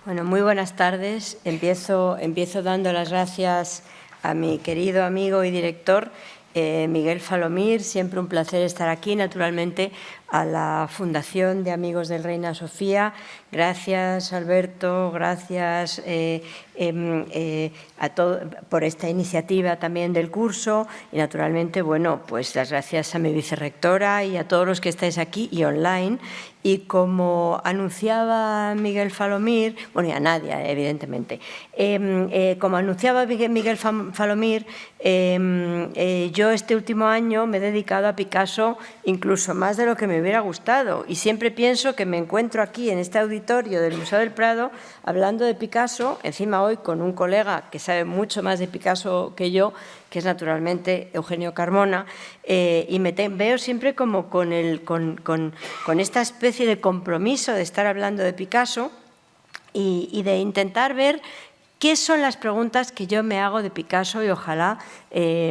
Bueno, muy buenas tardes. Empiezo dando las gracias a mi querido amigo y director, Miguel Falomir. Siempre un placer estar aquí, naturalmente, a la Fundación de Amigos del Reina Sofía. Gracias, Alberto, gracias a todo por esta iniciativa también del curso y, naturalmente, bueno, pues las gracias a mi vicerrectora y a todos los que estáis aquí y online. Y como anunciaba Miguel Falomir, bueno, y a Nadia, evidentemente, como anunciaba Miguel Falomir, yo este último año me he dedicado a Picasso incluso más de lo que me hubiera gustado, y siempre pienso que me encuentro aquí en este auditorio del Museo del Prado hablando de Picasso, encima hoy con un colega que sabe mucho más de Picasso que yo, que es naturalmente Eugenio Carmona, y me veo siempre como con esta especie de compromiso de estar hablando de Picasso y de intentar ver qué son las preguntas que yo me hago de Picasso, y ojalá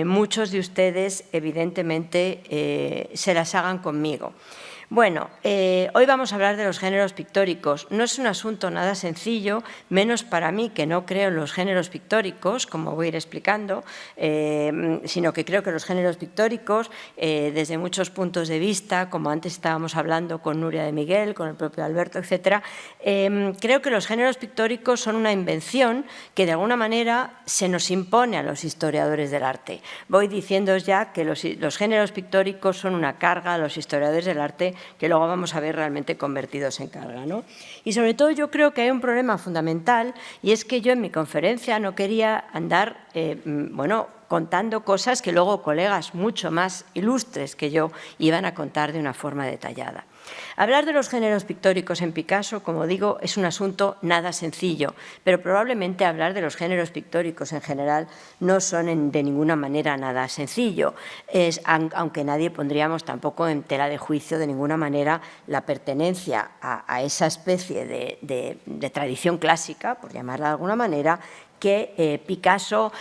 muchos de ustedes, evidentemente, se las hagan conmigo. Bueno, hoy vamos a hablar de los géneros pictóricos. No es un asunto nada sencillo, menos para mí, que no creo en los géneros pictóricos, como voy a ir explicando, sino que creo que los géneros pictóricos, desde muchos puntos de vista, como antes estábamos hablando con Nuria de Miguel, con el propio Alberto, etcétera, creo que los géneros pictóricos son una invención que de alguna manera se nos impone a los historiadores del arte. Voy diciéndoos ya que los géneros pictóricos son una carga a los historiadores del arte que luego vamos a ver realmente convertidos en carga, ¿no? Y sobre todo yo creo que hay un problema fundamental, y es que yo en mi conferencia no quería andar, contando cosas que luego colegas mucho más ilustres que yo iban a contar de una forma detallada. Hablar de los géneros pictóricos en Picasso, como digo, es un asunto nada sencillo, pero probablemente hablar de los géneros pictóricos en general no son de ninguna manera nada sencillo, aunque nadie pondríamos tampoco en tela de juicio de ninguna manera la pertenencia a esa especie de tradición clásica, por llamarla de alguna manera, que Picasso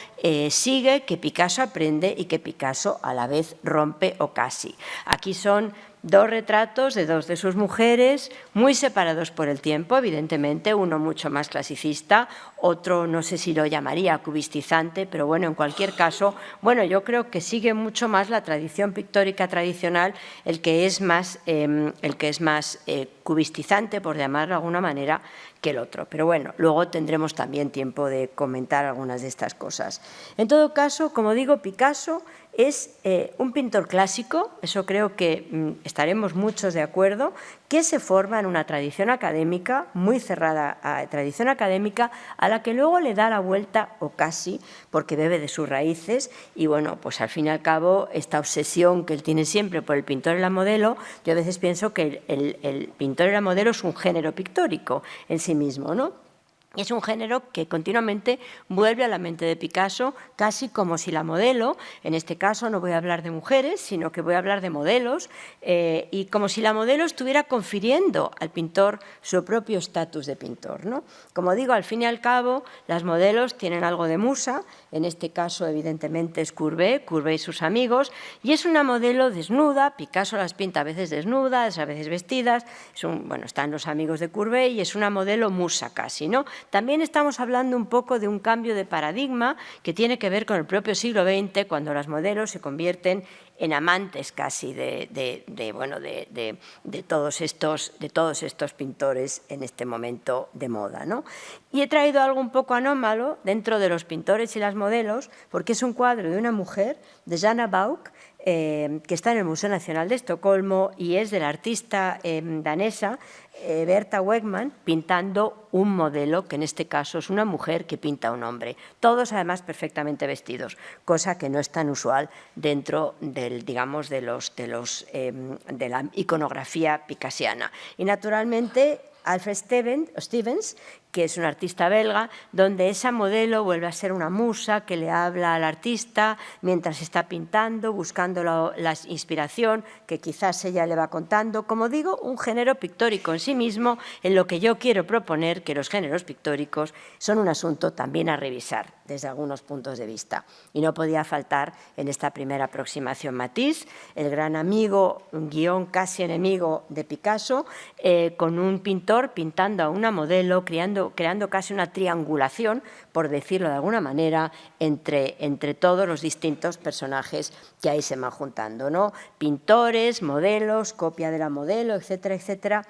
sigue, que Picasso aprende y que Picasso a la vez rompe o casi. Aquí son dos retratos de dos de sus mujeres, muy separados por el tiempo, evidentemente, uno mucho más clasicista, otro no sé si lo llamaría cubistizante, pero bueno, en cualquier caso, bueno, yo creo que sigue mucho más la tradición pictórica tradicional, el que es más cubistizante, por llamarlo de alguna manera, que el otro. Pero bueno, luego tendremos también tiempo de comentar algunas de estas cosas. En todo caso, como digo, Picasso es un pintor clásico, eso creo que estaremos muchos de acuerdo, que se forma en una tradición académica, muy cerrada tradición académica, a la que luego le da la vuelta, o casi, porque bebe de sus raíces, y bueno, pues al fin y al cabo, esta obsesión que él tiene siempre por el pintor y la modelo, yo a veces pienso que el pintor y la modelo es un género pictórico en sí mismo, ¿no? Y es un género que continuamente vuelve a la mente de Picasso, casi como si la modelo, en este caso no voy a hablar de mujeres, sino que voy a hablar de modelos, y como si la modelo estuviera confiriendo al pintor su propio estatus de pintor, ¿no? Como digo, al fin y al cabo, las modelos tienen algo de musa, en este caso evidentemente es Courbet y sus amigos, y es una modelo desnuda, Picasso las pinta a veces desnudas, a veces vestidas, están los amigos de Courbet y es una modelo musa casi, ¿no? También estamos hablando un poco de un cambio de paradigma que tiene que ver con el propio siglo XX, cuando las modelos se convierten en amantes casi de todos estos pintores en este momento de moda, ¿no? Y he traído algo un poco anómalo dentro de los pintores y las modelos, porque es un cuadro de una mujer, de Jana Bauk, que está en el Museo Nacional de Estocolmo, y es de la artista danesa Berta Wegman, pintando un modelo, que en este caso es una mujer que pinta a un hombre, todos además perfectamente vestidos, cosa que no es tan usual dentro de la iconografía picasiana. Y naturalmente Alfred Stevens, que es un artista belga, donde esa modelo vuelve a ser una musa que le habla al artista mientras está pintando, buscando la inspiración que quizás ella le va contando. Como digo, un género pictórico en sí mismo, en lo que yo quiero proponer que los géneros pictóricos son un asunto también a revisar. desde algunos puntos de vista. Y no podía faltar en esta primera aproximación Matisse, el gran amigo, guión casi enemigo de Picasso, con un pintor pintando a una modelo, creando casi una triangulación, por decirlo de alguna manera, entre todos los distintos personajes que ahí se van juntando, ¿no? Pintores, modelos, copia de la modelo, etcétera, etcétera.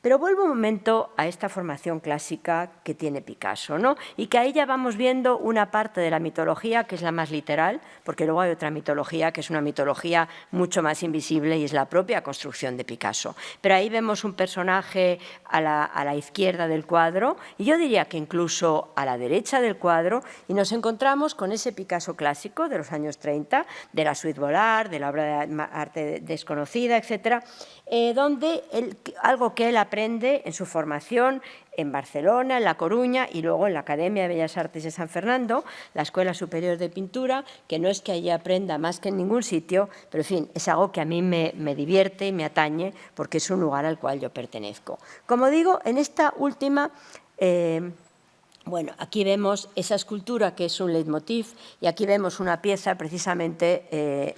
Pero vuelvo un momento a esta formación clásica que tiene Picasso, ¿no? Y que ahí ya vamos viendo una parte de la mitología que es la más literal, porque luego hay otra mitología que es una mitología mucho más invisible y es la propia construcción de Picasso. Pero ahí vemos un personaje a la izquierda del cuadro y yo diría que incluso a la derecha del cuadro, y nos encontramos con ese Picasso clásico de los años 30, de la Suite Bollard, de la obra de arte desconocida, etcétera, donde algo que él aprende en su formación en Barcelona, en La Coruña y luego en la Academia de Bellas Artes de San Fernando, la Escuela Superior de Pintura, que no es que allí aprenda más que en ningún sitio, pero en fin, es algo que a mí me divierte y me atañe porque es un lugar al cual yo pertenezco. Como digo, en esta última... Bueno, aquí vemos esa escultura que es un leitmotiv y aquí vemos una pieza precisamente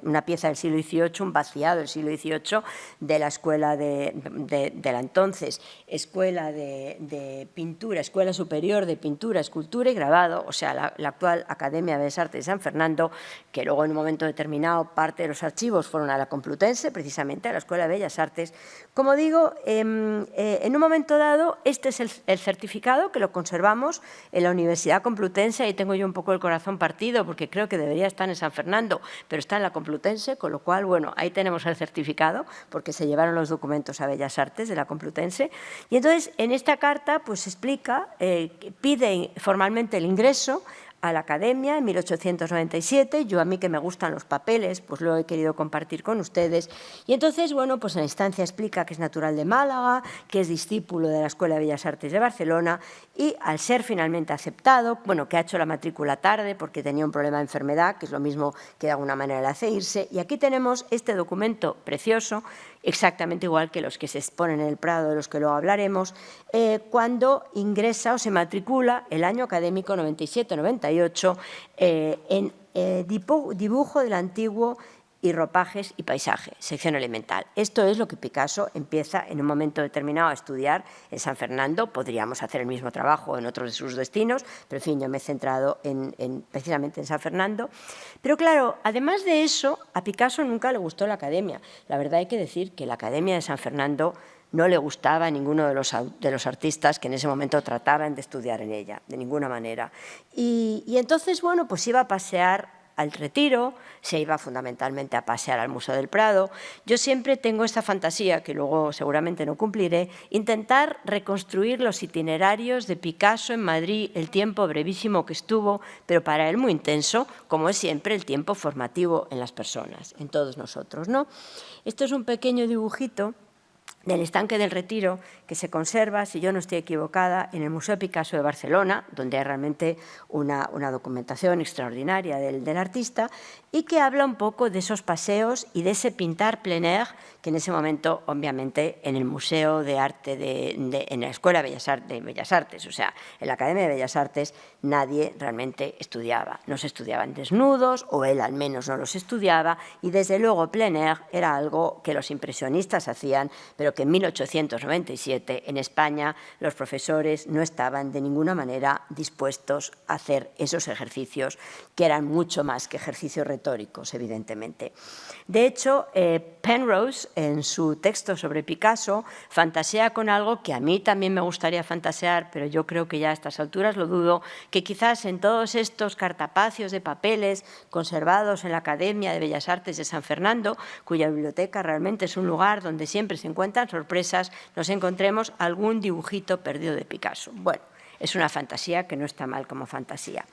una pieza del siglo XVIII, un vaciado del siglo XVIII de la escuela de la entonces Escuela de Pintura, Escuela Superior de Pintura, Escultura y Grabado, o sea, la actual Academia de Bellas Artes de San Fernando, que luego en un momento determinado parte de los archivos fueron a la Complutense, precisamente a la Escuela de Bellas Artes. Como digo, en un momento dado, este es el certificado que lo conservamos en la Universidad Complutense. Ahí tengo yo un poco el corazón partido porque creo que debería estar en San Fernando, pero está en la Complutense, con lo cual, bueno, ahí tenemos el certificado porque se llevaron los documentos a Bellas Artes de la Complutense. Y entonces, en esta carta, pues explica, pide formalmente el ingreso a la Academia en 1897. Yo, a mí que me gustan los papeles, pues lo he querido compartir con ustedes. Y entonces, bueno, pues en la instancia explica que es natural de Málaga, que es discípulo de la Escuela de Bellas Artes de Barcelona y al ser finalmente aceptado, bueno, que ha hecho la matrícula tarde porque tenía un problema de enfermedad, que es lo mismo que de alguna manera le hace irse. Y aquí tenemos este documento precioso, exactamente igual que los que se exponen en el Prado, de los que luego hablaremos, cuando ingresa o se matricula el año académico 97-98 en dibujo del antiguo y ropajes y paisaje, sección elemental. Esto es lo que Picasso empieza en un momento determinado a estudiar en San Fernando. Podríamos hacer el mismo trabajo en otros de sus destinos, pero en fin, yo me he centrado precisamente en San Fernando. Pero claro, además de eso, a Picasso nunca le gustó la Academia. La verdad hay que decir que la Academia de San Fernando no le gustaba a ninguno de los artistas que en ese momento trataban de estudiar en ella, de ninguna manera. Y entonces, bueno, pues iba a pasear al Retiro, se iba fundamentalmente a pasear al Museo del Prado. Yo siempre tengo esta fantasía, que luego seguramente no cumpliré, intentar reconstruir los itinerarios de Picasso en Madrid, el tiempo brevísimo que estuvo, pero para él muy intenso, como es siempre el tiempo formativo en las personas, en todos nosotros, ¿no? Esto es un pequeño dibujito del estanque del Retiro, que se conserva, si yo no estoy equivocada, en el Museo Picasso de Barcelona, donde hay realmente una documentación extraordinaria del artista, y que habla un poco de esos paseos y de ese pintar plein air, que en ese momento, obviamente, en el Museo de Arte, en la Escuela de Bellas Artes, o sea, en la Academia de Bellas Artes, nadie realmente estudiaba. No se estudiaban desnudos, o él al menos no los estudiaba, y desde luego plein air era algo que los impresionistas hacían, pero que en 1897 en España los profesores no estaban de ninguna manera dispuestos a hacer esos ejercicios, que eran mucho más que ejercicios retóricos, evidentemente. De hecho, Penrose, en su texto sobre Picasso, fantasea con algo que a mí también me gustaría fantasear, pero yo creo que ya a estas alturas lo dudo, que quizás en todos estos cartapacios de papeles conservados en la Academia de Bellas Artes de San Fernando, cuya biblioteca realmente es un lugar donde siempre se encuentran sorpresas, nos encontremos algún dibujito perdido de Picasso. Bueno, es una fantasía que no está mal como fantasía.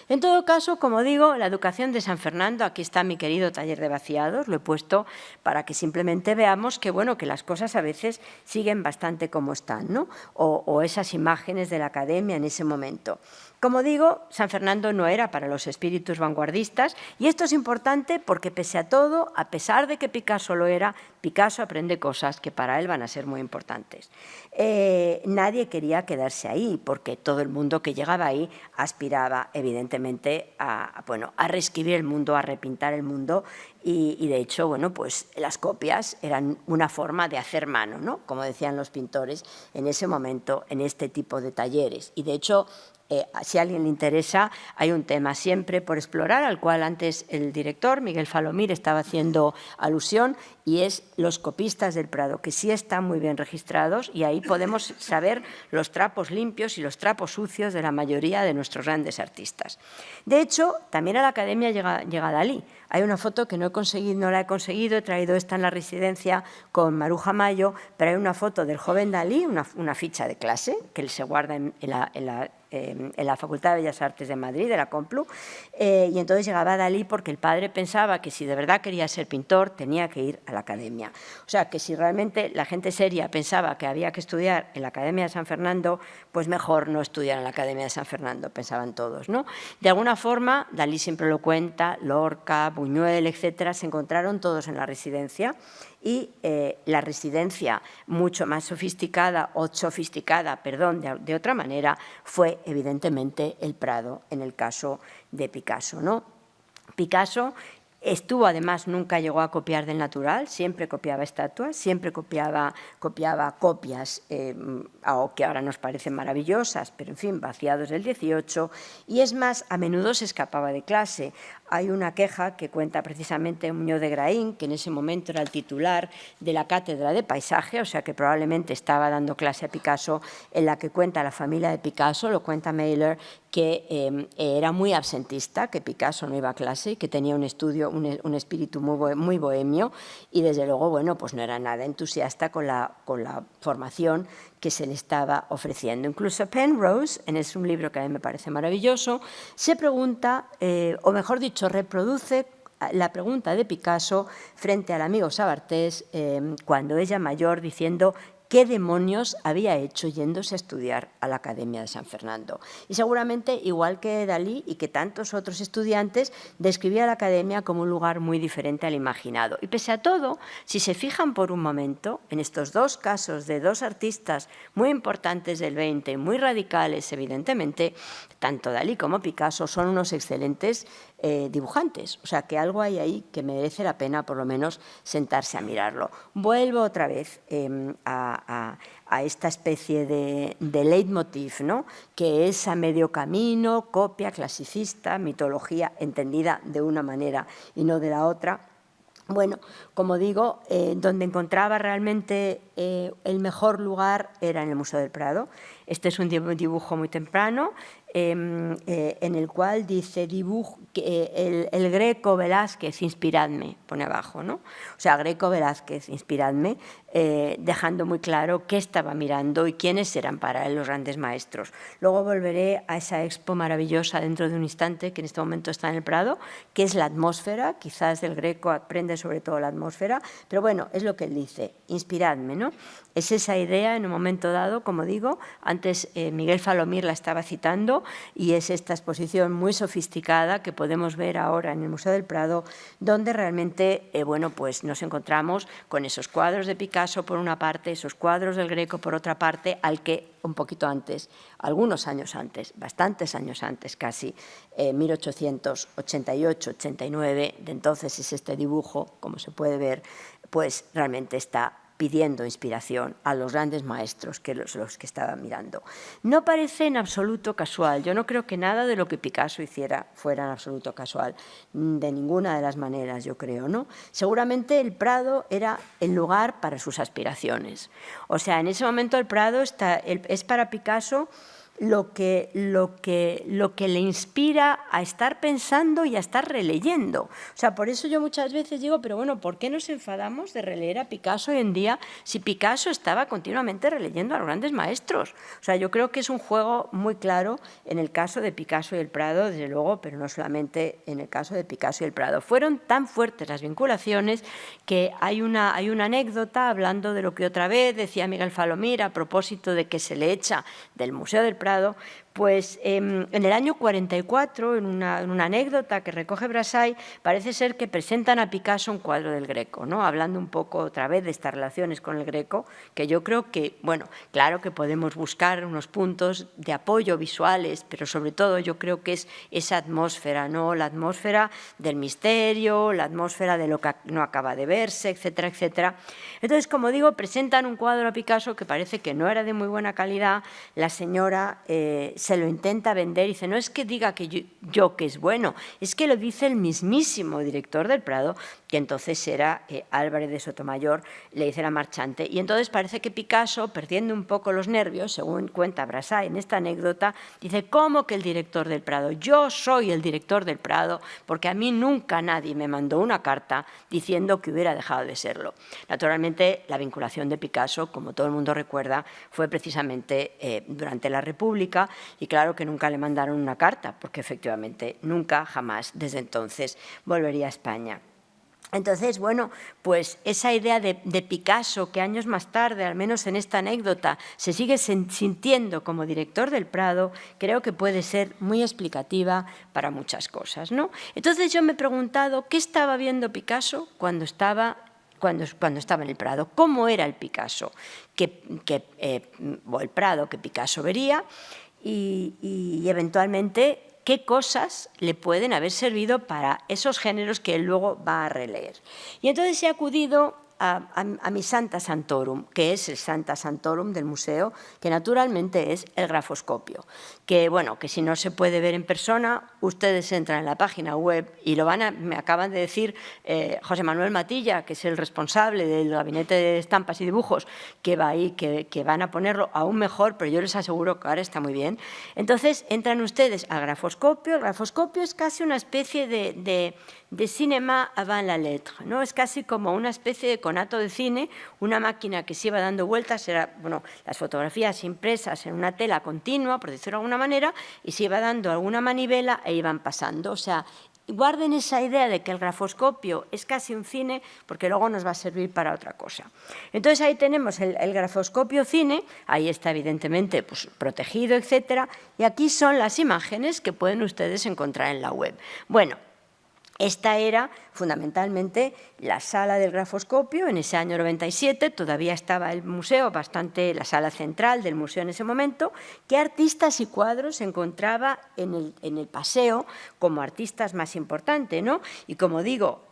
En todo caso, como digo, la educación de San Fernando, aquí está mi querido taller de vaciados, lo he puesto para que simplemente veamos que, bueno, que las cosas a veces siguen bastante como están, ¿no? O esas imágenes de la academia en ese momento. Como digo, San Fernando no era para los espíritus vanguardistas y esto es importante porque pese a todo, a pesar de que Picasso lo era, Picasso aprende cosas que para él van a ser muy importantes. Nadie quería quedarse ahí porque todo el mundo que llegaba ahí aspiraba evidentemente a reescribir el mundo, a repintar el mundo y de hecho, bueno, pues las copias eran una forma de hacer mano, ¿no? Como decían los pintores en ese momento, en este tipo de talleres. Y de hecho, si a alguien le interesa, hay un tema siempre por explorar, al cual antes el director, Miguel Falomir, estaba haciendo alusión, y es los copistas del Prado, que sí están muy bien registrados y ahí podemos saber los trapos limpios y los trapos sucios de la mayoría de nuestros grandes artistas. De hecho, también a la academia llega Dalí. Hay una foto que no la he conseguido, he traído esta en la residencia con Maruja Mayo, pero hay una foto del joven Dalí, una ficha de clase, que se guarda en la Facultad de Bellas Artes de Madrid, de la Complu, y entonces llegaba Dalí porque el padre pensaba que si de verdad quería ser pintor tenía que ir a la academia. O sea, que si realmente la gente seria pensaba que había que estudiar en la Academia de San Fernando, pues mejor no estudiar en la Academia de San Fernando, pensaban todos, ¿no? De alguna forma, Dalí siempre lo cuenta, Lorca, Buñuel, etcétera, se encontraron todos en la residencia y la residencia mucho más sofisticada de otra manera, fue evidentemente el Prado en el caso de Picasso, ¿no? Picasso estuvo, además, nunca llegó a copiar del natural, siempre copiaba estatuas, siempre copiaba copias que ahora nos parecen maravillosas, pero en fin, vaciados del 18, y es más, a menudo se escapaba de clase. Hay una queja que cuenta precisamente Muñoz de Graín, que en ese momento era el titular de la cátedra de paisaje, o sea que probablemente estaba dando clase a Picasso, en la que cuenta la familia de Picasso, lo cuenta Mailer, que era muy absentista, que Picasso no iba a clase y que tenía un espíritu muy bohemio y desde luego, bueno, pues no era nada entusiasta con la formación que se le estaba ofreciendo. Incluso Penrose, es un libro que a mí me parece maravilloso, se pregunta, o mejor dicho, reproduce la pregunta de Picasso frente al amigo Sabartés cuando ella mayor, diciendo qué demonios había hecho yéndose a estudiar a la Academia de San Fernando. Y seguramente, igual que Dalí y que tantos otros estudiantes, describía la Academia como un lugar muy diferente al imaginado. Y pese a todo, si se fijan por un momento, en estos dos casos de dos artistas muy importantes del 20, muy radicales, evidentemente, tanto Dalí como Picasso son unos excelentes dibujantes. O sea, que algo hay ahí que merece la pena, por lo menos, sentarse a mirarlo. Vuelvo otra vez a esta especie de leitmotiv, ¿no? Que es a medio camino, copia, clasicista, mitología entendida de una manera y no de la otra. Bueno, como digo, donde encontraba realmente el mejor lugar era en el Museo del Prado. Este es un dibujo muy temprano, en el cual dice el Greco Velázquez, inspiradme, pone abajo, ¿no? O sea, Greco Velázquez, inspiradme, dejando muy claro qué estaba mirando y quiénes eran para él los grandes maestros. Luego volveré a esa expo maravillosa dentro de un instante, que en este momento está en el Prado, que es la atmósfera. Quizás del Greco aprende sobre todo la atmósfera, pero bueno, es lo que él dice, inspiradme, ¿no? Es esa idea en un momento dado, como digo, antes Miguel Falomir la estaba citando, y es esta exposición muy sofisticada que podemos ver ahora en el Museo del Prado, donde realmente bueno, pues nos encontramos con esos cuadros de Picasso por una parte, esos cuadros del Greco por otra parte, al que un poquito antes, algunos años antes, bastantes años antes casi, 1888-89, de entonces es este dibujo, como se puede ver, pues realmente está pidiendo inspiración a los grandes maestros que los que estaban mirando. No parece en absoluto casual. Yo no creo que nada de lo que Picasso hiciera fuera en absoluto casual, de ninguna de las maneras, yo creo, ¿no? Seguramente el Prado era el lugar para sus aspiraciones. O sea, en ese momento el Prado es para Picasso lo que le inspira a estar pensando y a estar releyendo. O sea, por eso yo muchas veces digo, pero bueno, ¿por qué nos enfadamos de releer a Picasso hoy en día si Picasso estaba continuamente releyendo a los grandes maestros? O sea, yo creo que es un juego muy claro en el caso de Picasso y el Prado, desde luego, pero no solamente en el caso de Picasso y el Prado. Fueron tan fuertes las vinculaciones que hay una anécdota hablando de lo que otra vez decía Miguel Falomir a propósito de que se le echa del Museo del Prado. Pues en el año 44, en una anécdota que recoge Brassai, parece ser que presentan a Picasso un cuadro del Greco, ¿no? Hablando un poco otra vez de estas relaciones con el Greco, que yo creo que, bueno, claro que podemos buscar unos puntos de apoyo visuales, pero sobre todo yo creo que es esa atmósfera, ¿no? La atmósfera del misterio, la atmósfera de lo que no acaba de verse, etcétera, etcétera. Entonces, como digo, presentan un cuadro a Picasso que parece que no era de muy buena calidad. La señora se lo intenta vender y dice, no es que diga que yo que es bueno, es que lo dice el mismísimo director del Prado, que entonces era Álvarez de Sotomayor, le dice la marchante. Y entonces parece que Picasso, perdiendo un poco los nervios, según cuenta Brassai en esta anécdota, dice, ¿cómo que el director del Prado? Yo soy el director del Prado, porque a mí nunca nadie me mandó una carta diciendo que hubiera dejado de serlo. Naturalmente, la vinculación de Picasso, como todo el mundo recuerda, fue precisamente durante la República, y claro que nunca le mandaron una carta, porque efectivamente nunca, jamás, desde entonces, volvería a España. Entonces, bueno, pues esa idea de Picasso, que años más tarde, al menos en esta anécdota, se sigue sintiendo como director del Prado, creo que puede ser muy explicativa para muchas cosas, ¿no? Entonces yo me he preguntado qué estaba viendo Picasso cuando estaba en el Prado, cómo era el Picasso, o el Prado que Picasso vería, y eventualmente qué cosas le pueden haber servido para esos géneros que él luego va a releer. Y entonces he acudido a mi Santa Santorum, que es el Santa Santorum del museo, que naturalmente es el grafoscopio, que bueno, que si no se puede ver en persona, ustedes entran en la página web y me acaban de decir José Manuel Matilla, que es el responsable del gabinete de estampas y dibujos, que va ahí, que van a ponerlo aún mejor, pero yo les aseguro que ahora está muy bien. Entonces entran ustedes al grafoscopio. El grafoscopio es casi una especie de cinéma avant la lettre, ¿no? Es casi como una especie de conato de cine, una máquina que se iba dando vueltas, era, bueno, las fotografías impresas en una tela continua, por decirlo de alguna manera, y se iba dando alguna manivela e iban pasando. O sea, guarden esa idea de que el grafoscopio es casi un cine, porque luego nos va a servir para otra cosa. Entonces ahí tenemos el grafoscopio cine, ahí está evidentemente pues, protegido, etcétera, y aquí son las imágenes que pueden ustedes encontrar en la web. Bueno, esta era fundamentalmente la sala del grafoscopio. En ese año 97 todavía estaba el museo, la sala central del museo en ese momento. ¿Qué artistas y cuadros encontraba en el paseo como artistas más importantes, ¿no? Y como digo,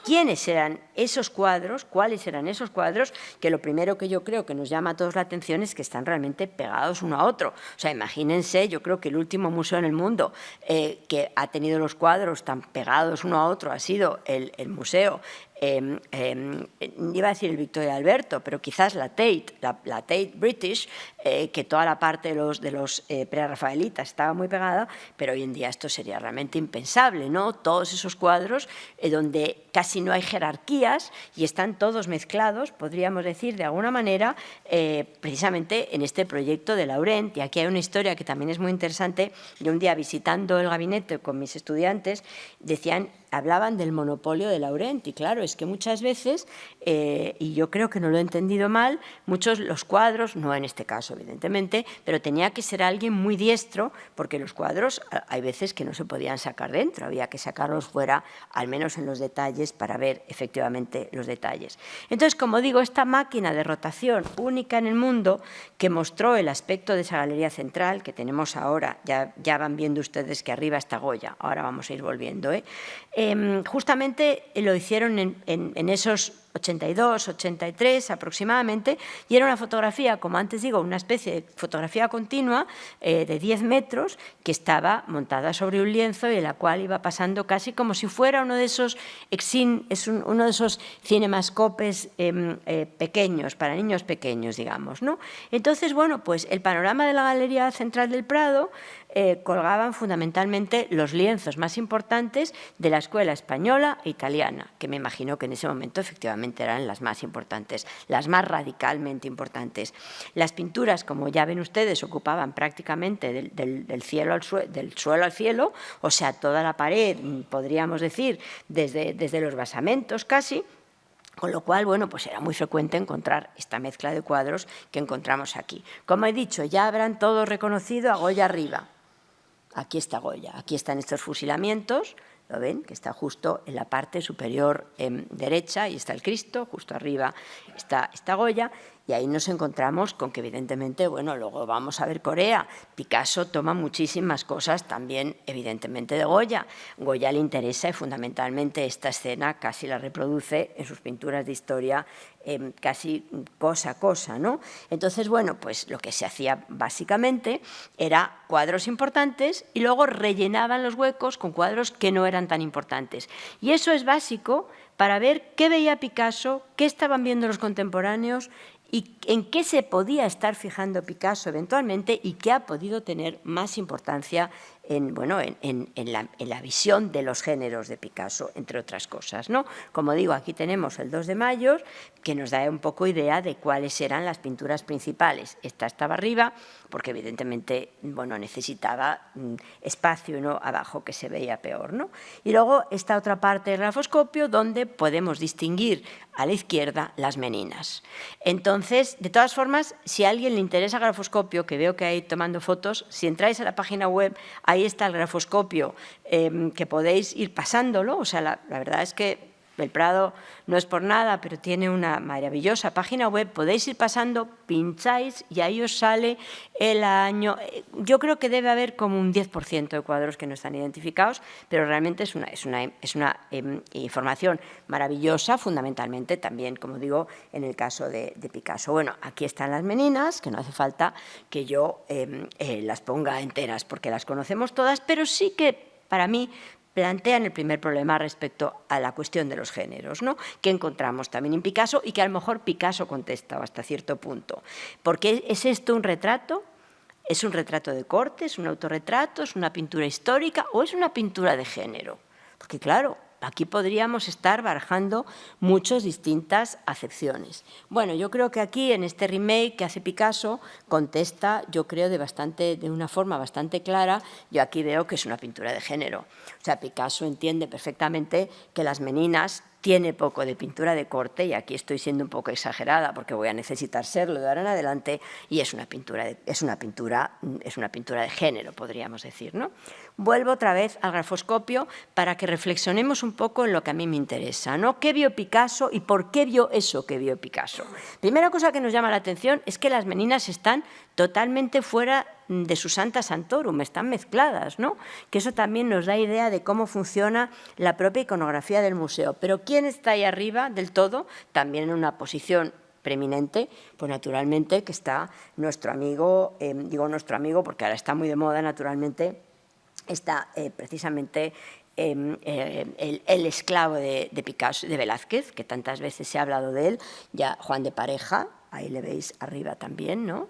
¿quiénes eran esos cuadros? ¿Cuáles eran esos cuadros? Que lo primero que yo creo que nos llama a todos la atención es que están realmente pegados uno a otro. O sea, imagínense, yo creo que el último museo en el mundo que ha tenido los cuadros tan pegados uno a otro ha sido el museo, iba a decir el Victoria Alberto, pero quizás la Tate British, que toda la parte de los prerrafaelitas estaba muy pegada, pero hoy en día esto sería realmente impensable, ¿no? Todos esos cuadros donde casi no hay jerarquías y están todos mezclados, podríamos decir de alguna manera, precisamente en este proyecto de Laurent. Y aquí hay una historia que también es muy interesante. Yo un día visitando el gabinete con mis estudiantes hablaban del monopolio de Laurent, y claro, es que muchas veces, y yo creo que no lo he entendido mal, los cuadros, no en este caso evidentemente, pero tenía que ser alguien muy diestro, porque los cuadros hay veces que no se podían sacar dentro, había que sacarlos fuera, al menos en los detalles, para ver efectivamente los detalles. Entonces, como digo, esta máquina de rotación única en el mundo, que mostró el aspecto de esa galería central que tenemos ahora, ya van viendo ustedes que arriba está Goya, ahora vamos a ir volviendo, justamente lo hicieron en esos 82, 83 aproximadamente, y era una fotografía, como antes digo, una especie de fotografía continua de 10 metros que estaba montada sobre un lienzo y en la cual iba pasando casi como si fuera uno de esos cinemascopes pequeños, para niños pequeños, digamos, ¿no? Entonces, bueno, pues el panorama de la Galería Central del Prado colgaban fundamentalmente los lienzos más importantes de la escuela española e italiana, que me imagino que en ese momento efectivamente eran las más importantes, las más radicalmente importantes. Las pinturas, como ya ven ustedes, ocupaban prácticamente del suelo al cielo, o sea, toda la pared, podríamos decir, desde los basamentos casi. Con lo cual, bueno, pues era muy frecuente encontrar esta mezcla de cuadros que encontramos aquí. Como he dicho, ya habrán todos reconocido a Goya Riva. Aquí está Goya, aquí están estos fusilamientos, ¿lo ven? Que está justo en la parte superior derecha, y está el Cristo, justo arriba está Goya, y ahí nos encontramos con que evidentemente, bueno, luego vamos a ver Corea. Picasso toma muchísimas cosas también evidentemente de Goya. Goya le interesa fundamentalmente esta escena, casi la reproduce en sus pinturas de historia, casi cosa a cosa, ¿no? Entonces, bueno, pues lo que se hacía básicamente era cuadros importantes y luego rellenaban los huecos con cuadros que no eran tan importantes. Y eso es básico para ver qué veía Picasso, qué estaban viendo los contemporáneos y en qué se podía estar fijando Picasso eventualmente y qué ha podido tener más importancia en la visión de los géneros de Picasso, entre otras cosas, ¿no? Como digo, aquí tenemos el 2 de mayo, que nos da un poco idea de cuáles eran las pinturas principales. Esta estaba arriba, porque evidentemente, bueno, necesitaba espacio, ¿no?, abajo, que se veía peor, ¿no? Y luego esta otra parte del grafoscopio, donde podemos distinguir a la izquierda las meninas. Entonces, de todas formas, si a alguien le interesa el grafoscopio, que veo que hay tomando fotos, si entráis a la página web, ahí está el grafoscopio, que podéis ir pasándolo. O sea, la verdad es que el Prado no es por nada, pero tiene una maravillosa página web. Podéis ir pasando, pincháis y ahí os sale el año. Yo creo que debe haber como un 10% de cuadros que no están identificados, pero realmente es una información maravillosa, fundamentalmente también, como digo, en el caso de Picasso. Bueno, aquí están las meninas, que no hace falta que yo las ponga enteras, porque las conocemos todas, pero sí que para mí plantean el primer problema respecto a la cuestión de los géneros, ¿no?, que encontramos también en Picasso y que a lo mejor Picasso contesta hasta cierto punto. ¿Por qué es esto un retrato? ¿Es un retrato de corte? ¿Es un autorretrato? ¿Es una pintura histórica? ¿O es una pintura de género? Porque, claro, aquí podríamos estar barajando muchas distintas acepciones. Bueno, yo creo que aquí, en este remake que hace Picasso, contesta, yo creo, de una forma bastante clara. Yo aquí veo que es una pintura de género. O sea, Picasso entiende perfectamente que las meninas tiene poco de pintura de corte, y aquí estoy siendo un poco exagerada porque voy a necesitar serlo de ahora en adelante, y es una pintura de género, podríamos decir, ¿no? Vuelvo otra vez al grafoscopio para que reflexionemos un poco en lo que a mí me interesa, ¿no? ¿Qué vio Picasso y por qué vio eso que vio Picasso? Primera cosa que nos llama la atención es que las meninas están totalmente fuera de su Santa Santorum, están mezcladas, ¿no? Que eso también nos da idea de cómo funciona la propia iconografía del museo. Pero ¿quién está ahí arriba del todo? También en una posición preeminente, pues naturalmente que está nuestro amigo, digo nuestro amigo porque ahora está muy de moda, naturalmente, está precisamente el esclavo de Picasso, de Velázquez, que tantas veces se ha hablado de él, ya Juan de Pareja, ahí le veis arriba también, ¿no?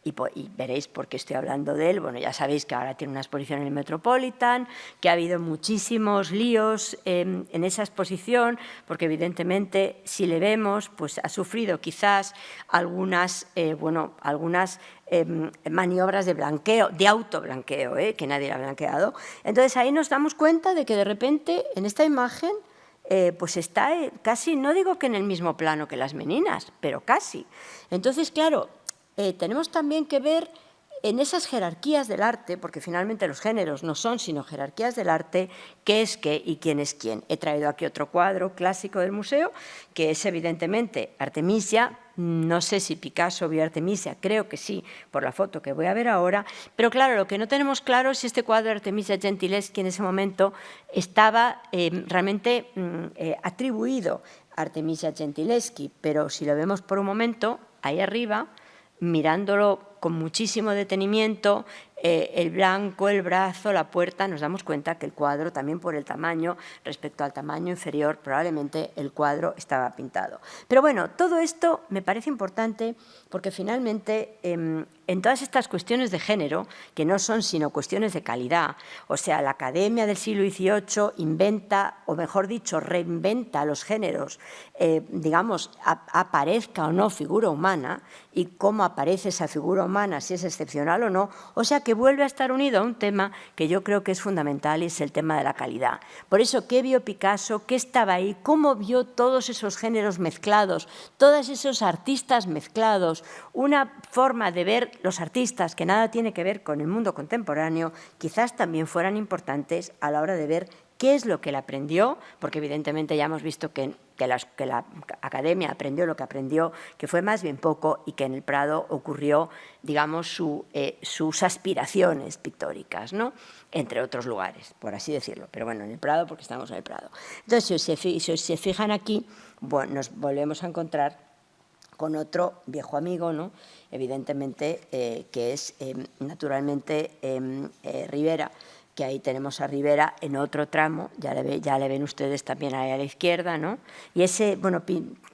Y veréis por qué estoy hablando de él. Bueno, ya sabéis que ahora tiene una exposición en el Metropolitan, que ha habido muchísimos líos en esa exposición, porque evidentemente, si le vemos, pues ha sufrido quizás algunas maniobras de blanqueo, de autoblanqueo, que nadie le ha blanqueado. Entonces, ahí nos damos cuenta de que de repente, en esta imagen, pues está casi, no digo que en el mismo plano que las meninas, pero casi. Entonces, claro, tenemos también que ver en esas jerarquías del arte, porque finalmente los géneros no son sino jerarquías del arte, qué es qué y quién es quién. He traído aquí otro cuadro clásico del museo, que es evidentemente Artemisia. No sé si Picasso vio Artemisia, creo que sí, por la foto que voy a ver ahora, pero claro, lo que no tenemos claro es si este cuadro de Artemisia Gentileschi en ese momento estaba realmente atribuido Artemisia Gentileschi, pero si lo vemos por un momento, ahí arriba, mirándolo con muchísimo detenimiento, el blanco, el brazo, la puerta, nos damos cuenta que el cuadro, también por el tamaño, respecto al tamaño inferior, probablemente el cuadro estaba pintado. Pero bueno, todo esto me parece importante porque finalmente en todas estas cuestiones de género, que no son sino cuestiones de calidad, o sea, la Academia del siglo XVIII inventa, o mejor dicho, reinventa los géneros, digamos, aparezca o no figura humana, y cómo aparece esa figura humana, si es excepcional o no, o sea que vuelve a estar unido a un tema que yo creo que es fundamental y es el tema de la calidad. Por eso, ¿qué vio Picasso? ¿Qué estaba ahí? ¿Cómo vio todos esos géneros mezclados? Todos esos artistas mezclados, una forma de ver los artistas que nada tiene que ver con el mundo contemporáneo, quizás también fueran importantes a la hora de ver qué es lo que él aprendió, porque evidentemente ya hemos visto que la Academia aprendió lo que aprendió, que fue más bien poco, y que en el Prado ocurrió, digamos, sus aspiraciones pictóricas, ¿no? Entre otros lugares, por así decirlo. Pero bueno, en el Prado porque estamos en el Prado. Entonces, si se fijan aquí, bueno, nos volvemos a encontrar con otro viejo amigo, ¿no? Evidentemente, que es naturalmente Rivera, que ahí tenemos a Rivera en otro tramo, ya le ven ustedes también ahí a la izquierda, ¿no? Y ese, bueno,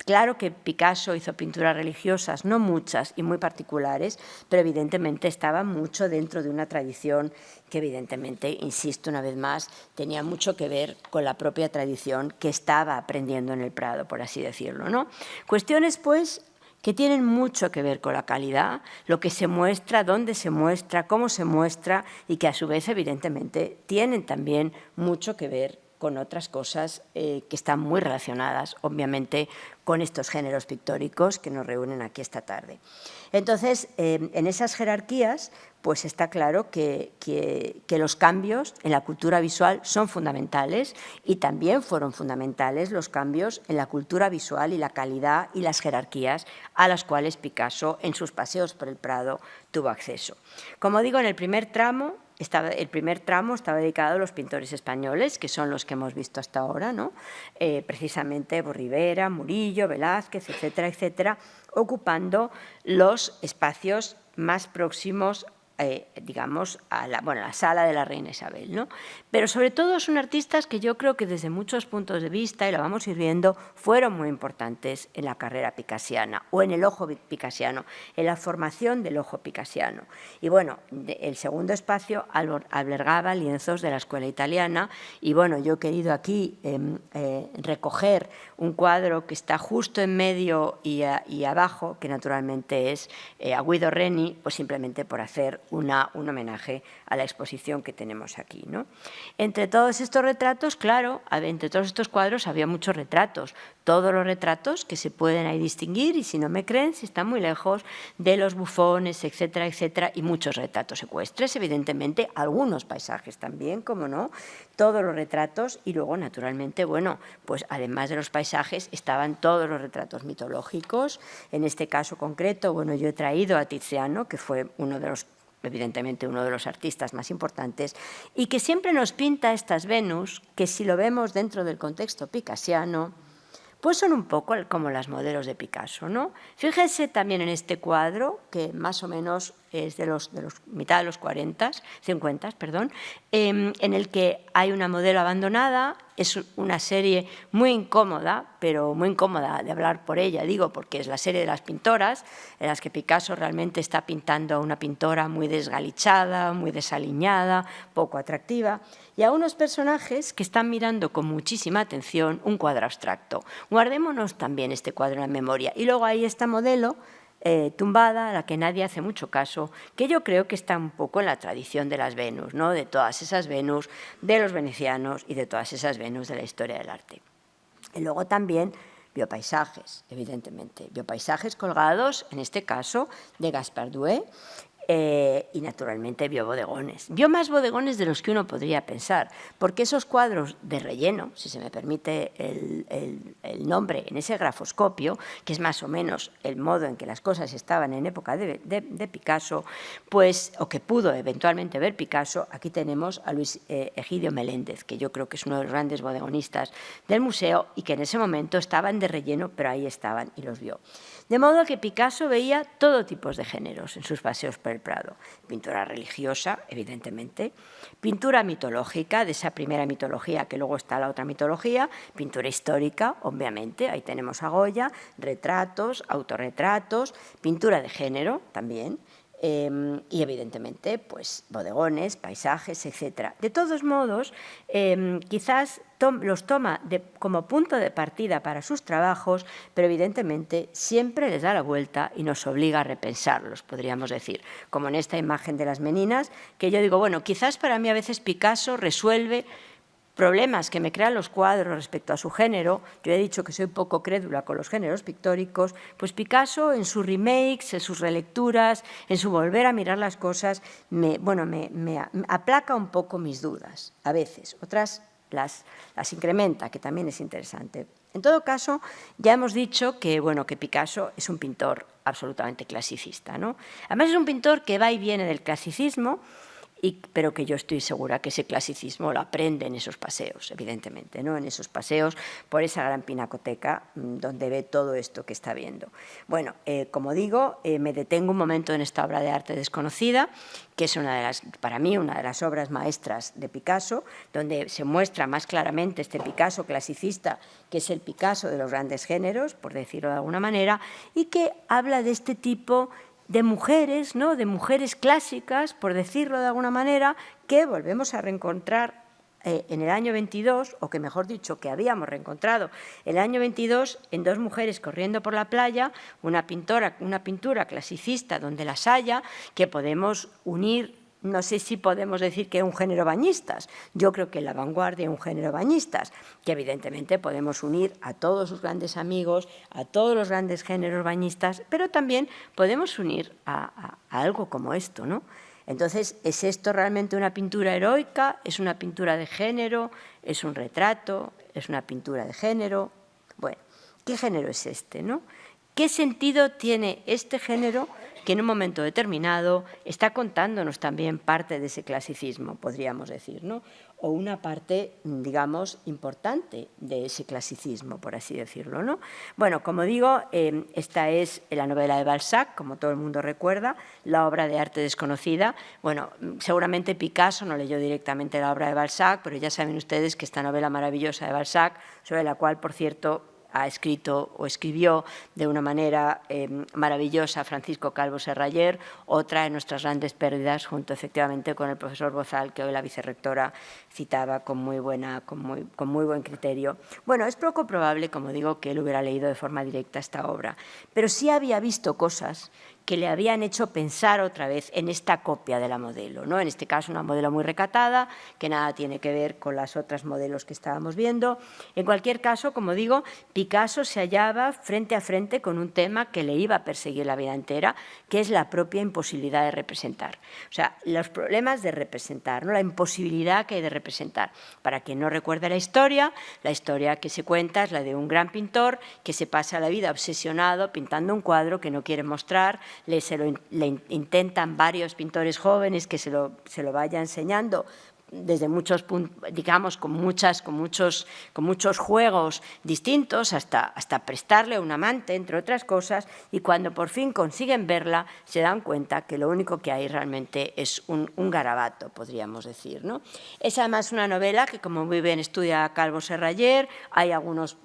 claro que Picasso hizo pinturas religiosas, no muchas y muy particulares, pero evidentemente estaba mucho dentro de una tradición que evidentemente, insisto una vez más, tenía mucho que ver con la propia tradición que estaba aprendiendo en el Prado, por así decirlo, ¿no? Cuestiones, pues, que tienen mucho que ver con la calidad, lo que se muestra, dónde se muestra, cómo se muestra, y que a su vez, evidentemente, tienen también mucho que ver con otras cosas que están muy relacionadas, obviamente, con estos géneros pictóricos que nos reúnen aquí esta tarde. Entonces, en esas jerarquías, pues está claro que los cambios en la cultura visual son fundamentales, y también fueron fundamentales los cambios en la cultura visual y la calidad y las jerarquías a las cuales Picasso, en sus paseos por el Prado, tuvo acceso. Como digo, en el primer tramo estaba dedicado a los pintores españoles, que son los que hemos visto hasta ahora, ¿no? Precisamente Rivera, Murillo, Velázquez, etcétera, etcétera, ocupando los espacios más próximos, digamos, a la sala de la reina Isabel, ¿no? Pero sobre todo son artistas que yo creo que desde muchos puntos de vista, y lo vamos a ir viendo, fueron muy importantes en la carrera picasiana o en el ojo picasiano, en la formación del ojo picasiano. Y bueno, el segundo espacio albergaba lienzos de la escuela italiana, y bueno, yo he querido aquí recoger un cuadro que está justo en medio y abajo, que naturalmente es a Guido Reni, pues simplemente por hacer un homenaje a la exposición que tenemos aquí, ¿no? Entre todos estos retratos, claro, entre todos estos cuadros había muchos retratos, todos los retratos que se pueden ahí distinguir, y si no me creen, si están muy lejos, de los bufones, etcétera, etcétera, y muchos retratos ecuestres, evidentemente, algunos paisajes también, como no, todos los retratos, y luego, naturalmente, bueno, pues además de los paisajes, estaban todos los retratos mitológicos. En este caso concreto, bueno, yo he traído a Tiziano, que fue evidentemente uno de los artistas más importantes, y que siempre nos pinta estas Venus, que si lo vemos dentro del contexto picasiano, pues son un poco como las modelos de Picasso, ¿no? Fíjense también en este cuadro, que más o menos es de los mitad de los 50, perdón, en el que hay una modelo abandonada. Es una serie muy incómoda, pero muy incómoda de hablar por ella, digo, porque es la serie de las pintoras, en las que Picasso realmente está pintando a una pintora muy desgalichada, muy desaliñada, poco atractiva, y a unos personajes que están mirando con muchísima atención un cuadro abstracto. Guardémonos también este cuadro en la memoria. Y luego hay esta modelo tumbada, a la que nadie hace mucho caso, que yo creo que está un poco en la tradición de las Venus, ¿no? De todas esas Venus de los venecianos y de todas esas Venus de la historia del arte. Y luego también biopaisajes, evidentemente, biopaisajes colgados, en este caso, de Gaspard Douay, Y naturalmente vio bodegones. Vio más bodegones de los que uno podría pensar, porque esos cuadros de relleno, si se me permite el nombre, en ese grafoscopio, que es más o menos el modo en que las cosas estaban en época de Picasso, pues, o que pudo eventualmente ver Picasso, aquí tenemos a Luis Egidio Meléndez, que yo creo que es uno de los grandes bodegonistas del museo y que en ese momento estaban de relleno, pero ahí estaban y los vio. De modo que Picasso veía todo tipo de géneros en sus paseos por el Prado. Pintura religiosa, evidentemente, pintura mitológica, de esa primera mitología que luego está la otra mitología, pintura histórica, obviamente, ahí tenemos a Goya, retratos, autorretratos, pintura de género también, y evidentemente pues bodegones, paisajes, etc. De todos modos, quizás los toma como punto de partida para sus trabajos, pero evidentemente siempre les da la vuelta y nos obliga a repensarlos, podríamos decir, como en esta imagen de las meninas, que yo digo, bueno, quizás para mí a veces Picasso resuelve problemas que me crean los cuadros respecto a su género. Yo he dicho que soy poco crédula con los géneros pictóricos, pues Picasso en sus remakes, en sus relecturas, en su volver a mirar las cosas, me aplaca un poco mis dudas, a veces, otras las incrementa, que también es interesante. En todo caso, ya hemos dicho que, bueno, que Picasso es un pintor absolutamente clasicista, ¿no? Además es un pintor que va y viene del clasicismo, pero que yo estoy segura que ese clasicismo lo aprende en esos paseos, evidentemente, ¿no? En esos paseos por esa gran pinacoteca donde ve todo esto que está viendo. Bueno, como digo, me detengo un momento en esta obra de arte desconocida, que es para mí una de las obras maestras de Picasso, donde se muestra más claramente este Picasso clasicista, que es el Picasso de los grandes géneros, por decirlo de alguna manera, y que habla de este tipo de mujeres, ¿no? De mujeres clásicas, por decirlo de alguna manera, que volvemos a reencontrar en el año 22, o que mejor dicho, que habíamos reencontrado el año 22 en dos mujeres corriendo por la playa, una pintura clasicista donde las haya, que podemos unir. No sé si podemos decir que es un género bañistas. Yo creo que la vanguardia es un género bañistas, que evidentemente podemos unir a todos sus grandes amigos, a todos los grandes géneros bañistas, pero también podemos unir a algo como esto, ¿no? Entonces, ¿es esto realmente una pintura heroica? ¿Es una pintura de género? ¿Es un retrato? ¿Es una pintura de género? Bueno, ¿qué género es este, no? ¿Qué sentido tiene este género que en un momento determinado está contándonos también parte de ese clasicismo, podríamos decir, ¿no? O una parte, digamos, importante de ese clasicismo, por así decirlo, ¿no? Bueno, como digo, esta es la novela de Balzac, como todo el mundo recuerda, la obra de arte desconocida. Bueno, seguramente Picasso no leyó directamente la obra de Balzac, pero ya saben ustedes que esta novela maravillosa de Balzac, sobre la cual, por cierto, ha escrito o escribió de una manera maravillosa Francisco Calvo Serrayer, otra de nuestras grandes pérdidas, junto efectivamente con el profesor Bozal, que hoy la vicerrectora citaba con muy buen criterio. Bueno, es poco probable, como digo, que él hubiera leído de forma directa esta obra, pero sí había visto cosas que le habían hecho pensar otra vez en esta copia de la modelo, ¿no? En este caso una modelo muy recatada, que nada tiene que ver con las otras modelos que estábamos viendo. En cualquier caso, como digo, Picasso se hallaba frente a frente con un tema que le iba a perseguir la vida entera, que es la propia imposibilidad de representar. O sea, los problemas de representar, ¿no? La imposibilidad que hay de representar. Para quien no recuerda la historia que se cuenta es la de un gran pintor que se pasa la vida obsesionado pintando un cuadro que no quiere mostrar. Le intentan varios pintores jóvenes que se lo vaya enseñando desde muchos puntos, digamos, con muchos juegos distintos, hasta prestarle un amante, entre otras cosas, y cuando por fin consiguen verla, se dan cuenta que lo único que hay realmente es un garabato, podríamos decir, ¿no? Es además una novela que, como muy bien estudia Calvo Serrayer, hay algunos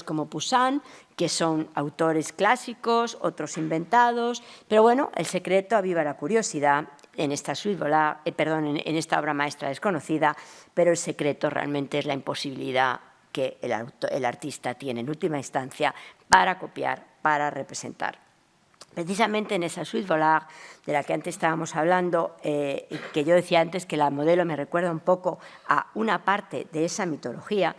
como Poussin, que son autores clásicos, otros inventados, pero bueno, el secreto aviva la curiosidad en esta en esta obra maestra desconocida, pero el secreto realmente es la imposibilidad que el artista tiene en última instancia para copiar, para representar. Precisamente en esa Suite Volard, de la que antes estábamos hablando, que yo decía antes que la modelo me recuerda un poco a una parte de esa mitología,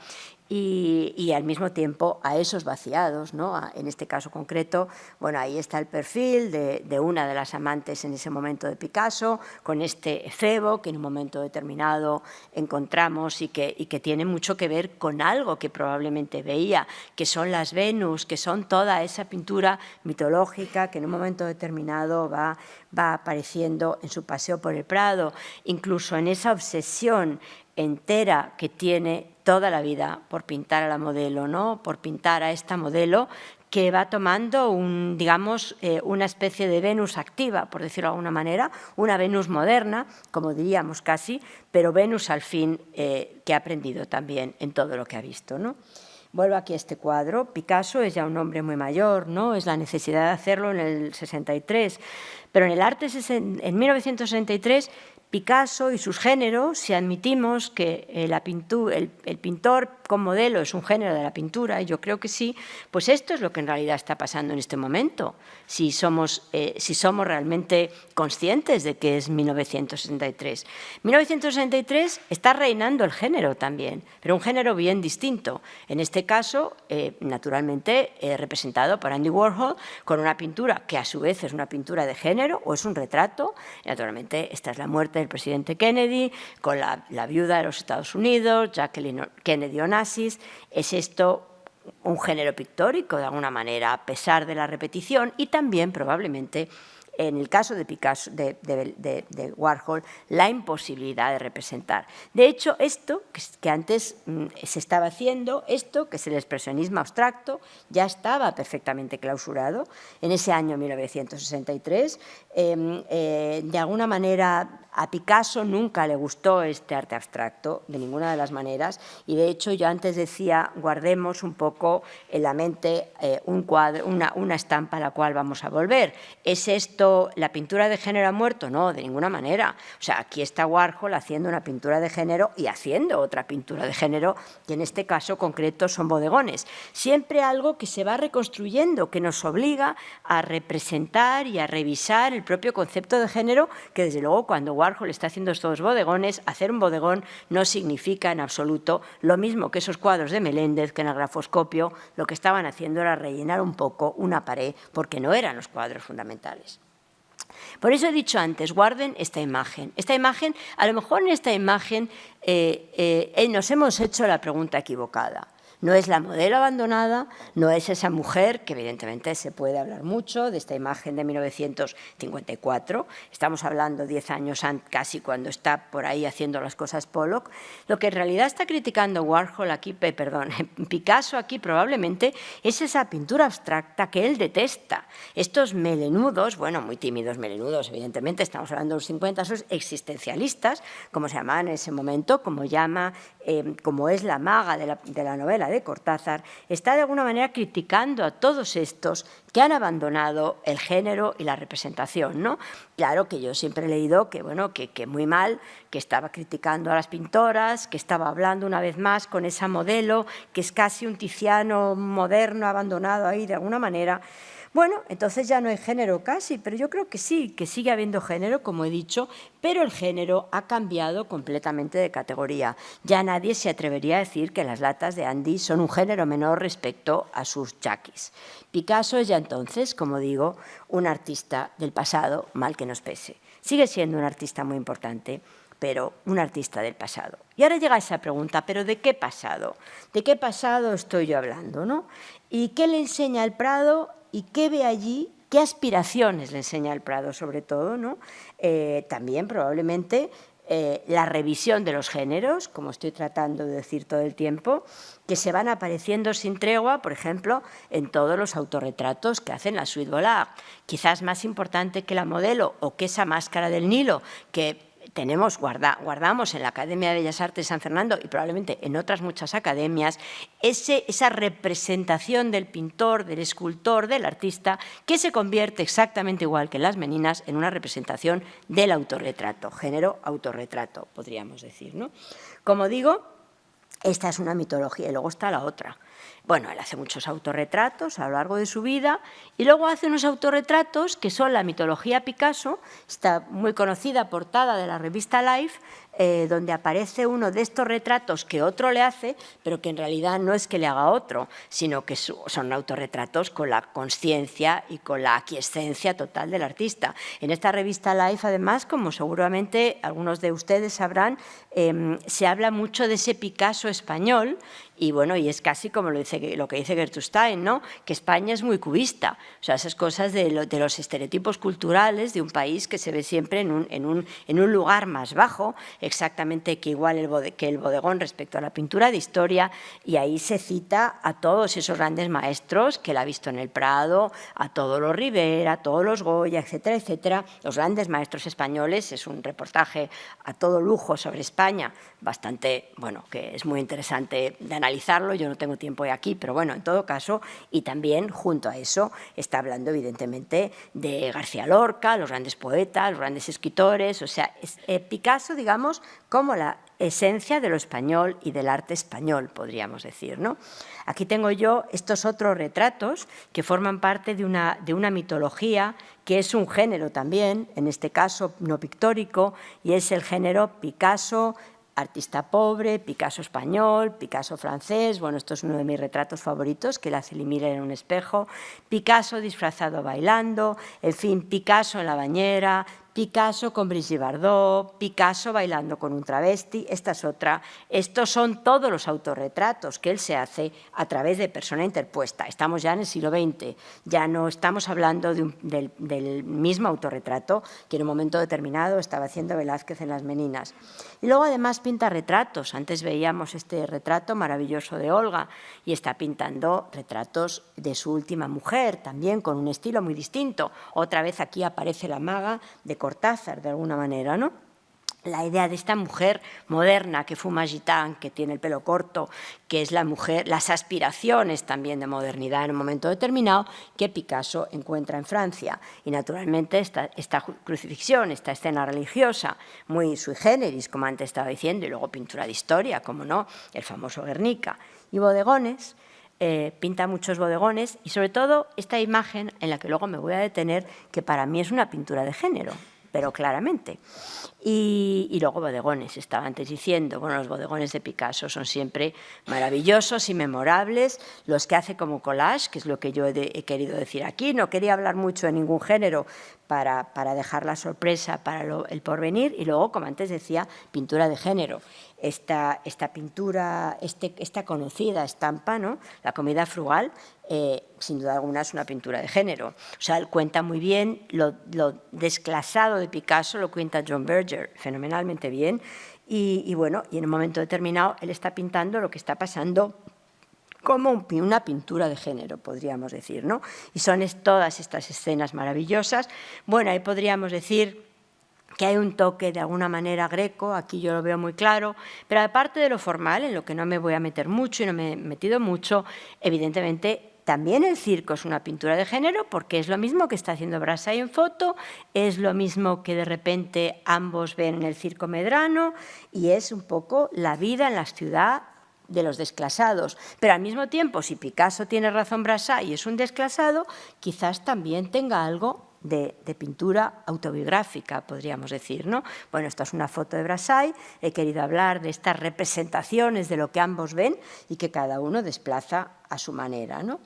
y al mismo tiempo a esos vaciados, ¿no? En este caso concreto, bueno, ahí está el perfil de una de las amantes en ese momento de Picasso, con este efebo que en un momento determinado encontramos y que tiene mucho que ver con algo que probablemente veía, que son las Venus, que son toda esa pintura mitológica que en un momento determinado va apareciendo en su paseo por el Prado, incluso en esa obsesión entera que tiene toda la vida por pintar a la modelo, ¿no? Por pintar a esta modelo que va tomando digamos, una especie de Venus activa, por decirlo de alguna manera, una Venus moderna, como diríamos casi, pero Venus al fin que ha aprendido también en todo lo que ha visto, ¿no? Vuelvo aquí a este cuadro. Picasso es ya un hombre muy mayor, ¿no? Es la necesidad de hacerlo en el 63, pero en el arte en 1963 Picasso y sus géneros, si admitimos que el pintor con modelo es un género de la pintura, y yo creo que sí, pues esto es lo que en realidad está pasando en este momento, si somos realmente conscientes de que es 1963. 1963 está reinando el género también, pero un género bien distinto. En este caso, naturalmente, representado por Andy Warhol, con una pintura que a su vez es una pintura de género o es un retrato. Naturalmente, esta es la muerte del presidente Kennedy, con la viuda de los Estados Unidos, Jacqueline Kennedy Onassis. ¿Es esto un género pictórico de alguna manera, a pesar de la repetición? Y también probablemente en el caso de Picasso, de Warhol, la imposibilidad de representar. De hecho, esto que antes se estaba haciendo, esto que es el expresionismo abstracto, ya estaba perfectamente clausurado en ese año 1963. De alguna manera, a Picasso nunca le gustó este arte abstracto, de ninguna de las maneras, y de hecho yo antes decía, guardemos un poco en la mente un cuadro, una estampa a la cual vamos a volver. ¿Es esto la pintura de género ha muerto? No, de ninguna manera. O sea, aquí está Warhol haciendo una pintura de género y haciendo otra pintura de género, que en este caso concreto son bodegones. Siempre algo que se va reconstruyendo, que nos obliga a representar y a revisar el propio concepto de género, que desde luego cuando Warhol está haciendo estos bodegones, hacer un bodegón no significa en absoluto lo mismo que esos cuadros de Meléndez, que en el grafoscopio lo que estaban haciendo era rellenar un poco una pared, porque no eran los cuadros fundamentales. Por eso he dicho antes, guarden esta imagen. Esta imagen, a lo mejor en esta imagen nos hemos hecho la pregunta equivocada. No es la modelo abandonada, no es esa mujer, que evidentemente se puede hablar mucho de esta imagen de 1954. Estamos hablando 10 años casi cuando está por ahí haciendo las cosas Pollock. Lo que en realidad está criticando Warhol aquí, Picasso aquí probablemente es esa pintura abstracta que él detesta. Estos melenudos, bueno, muy tímidos melenudos, evidentemente, estamos hablando de los 50, son existencialistas, como se llamaban en ese momento, como es la maga de la novela de Cortázar, está de alguna manera criticando a todos estos que han abandonado el género y la representación, ¿no? Claro que yo siempre he leído que, bueno, que muy mal, que estaba criticando a las pintoras, que estaba hablando una vez más con esa modelo, que es casi un Tiziano moderno abandonado ahí de alguna manera. Bueno, entonces ya no hay género casi, pero yo creo que sí, que sigue habiendo género, como he dicho, pero el género ha cambiado completamente de categoría. Ya nadie se atrevería a decir que las latas de Andy son un género menor respecto a sus Jackies. Picasso es ya entonces, como digo, un artista del pasado, mal que nos pese. Sigue siendo un artista muy importante, pero un artista del pasado. Y ahora llega esa pregunta, ¿pero de qué pasado? ¿De qué pasado estoy yo hablando, no? ¿Y qué le enseña el Prado? ¿Y qué ve allí? ¿Qué aspiraciones le enseña el Prado, sobre todo, ¿no? También probablemente la revisión de los géneros, como estoy tratando de decir todo el tiempo, que se van apareciendo sin tregua, por ejemplo, en todos los autorretratos que hacen la Suite Bollard. Quizás más importante que la modelo o que esa máscara del Nilo que guardamos en la Academia de Bellas Artes de San Fernando y probablemente en otras muchas academias, esa representación del pintor, del escultor, del artista, que se convierte exactamente igual que en las Meninas en una representación del autorretrato, género autorretrato, podríamos decir, ¿no? Como digo, esta es una mitología y luego está la otra. Bueno, él hace muchos autorretratos a lo largo de su vida y luego hace unos autorretratos que son la mitología Picasso, esta muy conocida portada de la revista Life, donde aparece uno de estos retratos que otro le hace, pero que en realidad no es que le haga otro, sino que son autorretratos con la consciencia y con la aquiescencia total del artista. En esta revista Life, además, como seguramente algunos de ustedes sabrán, se habla mucho de ese Picasso español, y bueno, y es casi como lo que dice Gertrude Stein, ¿no? Que España es muy cubista, o sea, esas cosas de los estereotipos culturales de un país que se ve siempre en un lugar más bajo, exactamente que igual que el bodegón respecto a la pintura de historia, y ahí se cita a todos esos grandes maestros que él ha visto en el Prado, a todos los Rivera, a todos los Goya, etcétera, etcétera, los grandes maestros españoles. Es un reportaje a todo lujo sobre España, bastante, bueno, que es muy interesante de analizarlo, yo no tengo tiempo de aquí, pero bueno, en todo caso, y también junto a eso está hablando evidentemente de García Lorca, los grandes poetas, los grandes escritores, o sea, Picasso, digamos, como la esencia de lo español y del arte español, podríamos decir, ¿no? Aquí tengo yo estos otros retratos que forman parte de una mitología que es un género también, en este caso no pictórico, y es el género Picasso, artista pobre, Picasso español, Picasso francés. Bueno, esto es uno de mis retratos favoritos, que la hace Miller en un espejo. Picasso disfrazado bailando, en fin, Picasso en la bañera, Picasso con Brigitte Bardot, Picasso bailando con un travesti. Esta es otra. Estos son todos los autorretratos que él se hace a través de persona interpuesta. Estamos ya en el siglo XX, ya no estamos hablando del mismo autorretrato que en un momento determinado estaba haciendo Velázquez en Las Meninas. Y luego además pinta retratos. Antes veíamos este retrato maravilloso de Olga, y está pintando retratos de su última mujer, también con un estilo muy distinto. Otra vez aquí aparece la maga de Cortázar, de alguna manera, ¿no? La idea de esta mujer moderna que fuma gitán, que tiene el pelo corto, que es la mujer, las aspiraciones también de modernidad en un momento determinado que Picasso encuentra en Francia. Y naturalmente esta crucifixión, esta escena religiosa, muy sui generis, como antes estaba diciendo, y luego pintura de historia, como no, el famoso Guernica. Y bodegones, pinta muchos bodegones, y sobre todo esta imagen en la que luego me voy a detener, que para mí es una pintura de género, pero claramente. Y luego bodegones, estaba antes diciendo, bueno, los bodegones de Picasso son siempre maravillosos y memorables, los que hace como collage, que es lo que yo he querido decir aquí. No quería hablar mucho de ningún género para dejar la sorpresa para el porvenir, y luego, como antes decía, pintura de género. Esta pintura, esta conocida estampa, ¿no? La comida frugal, sin duda alguna es una pintura de género. O sea, él cuenta muy bien lo desclasado de Picasso, lo cuenta John Berger fenomenalmente bien, y bueno, y en un momento determinado él está pintando lo que está pasando como una pintura de género, podríamos decir, ¿no? Y son todas estas escenas maravillosas. Bueno, ahí podríamos decir que hay un toque de alguna manera greco, aquí yo lo veo muy claro, pero aparte de lo formal, en lo que no me voy a meter mucho y no me he metido mucho, evidentemente también el circo es una pintura de género, porque es lo mismo que está haciendo Brassai en foto, es lo mismo que de repente ambos ven en el Circo Medrano, y es un poco la vida en la ciudad de los desclasados. Pero al mismo tiempo, si Picasso tiene razón, Brassai es un desclasado, quizás también tenga algo de pintura autobiográfica, podríamos decir, ¿no? Bueno, esta es una foto de Brassai, he querido hablar de estas representaciones de lo que ambos ven y que cada uno desplaza a su manera, ¿no?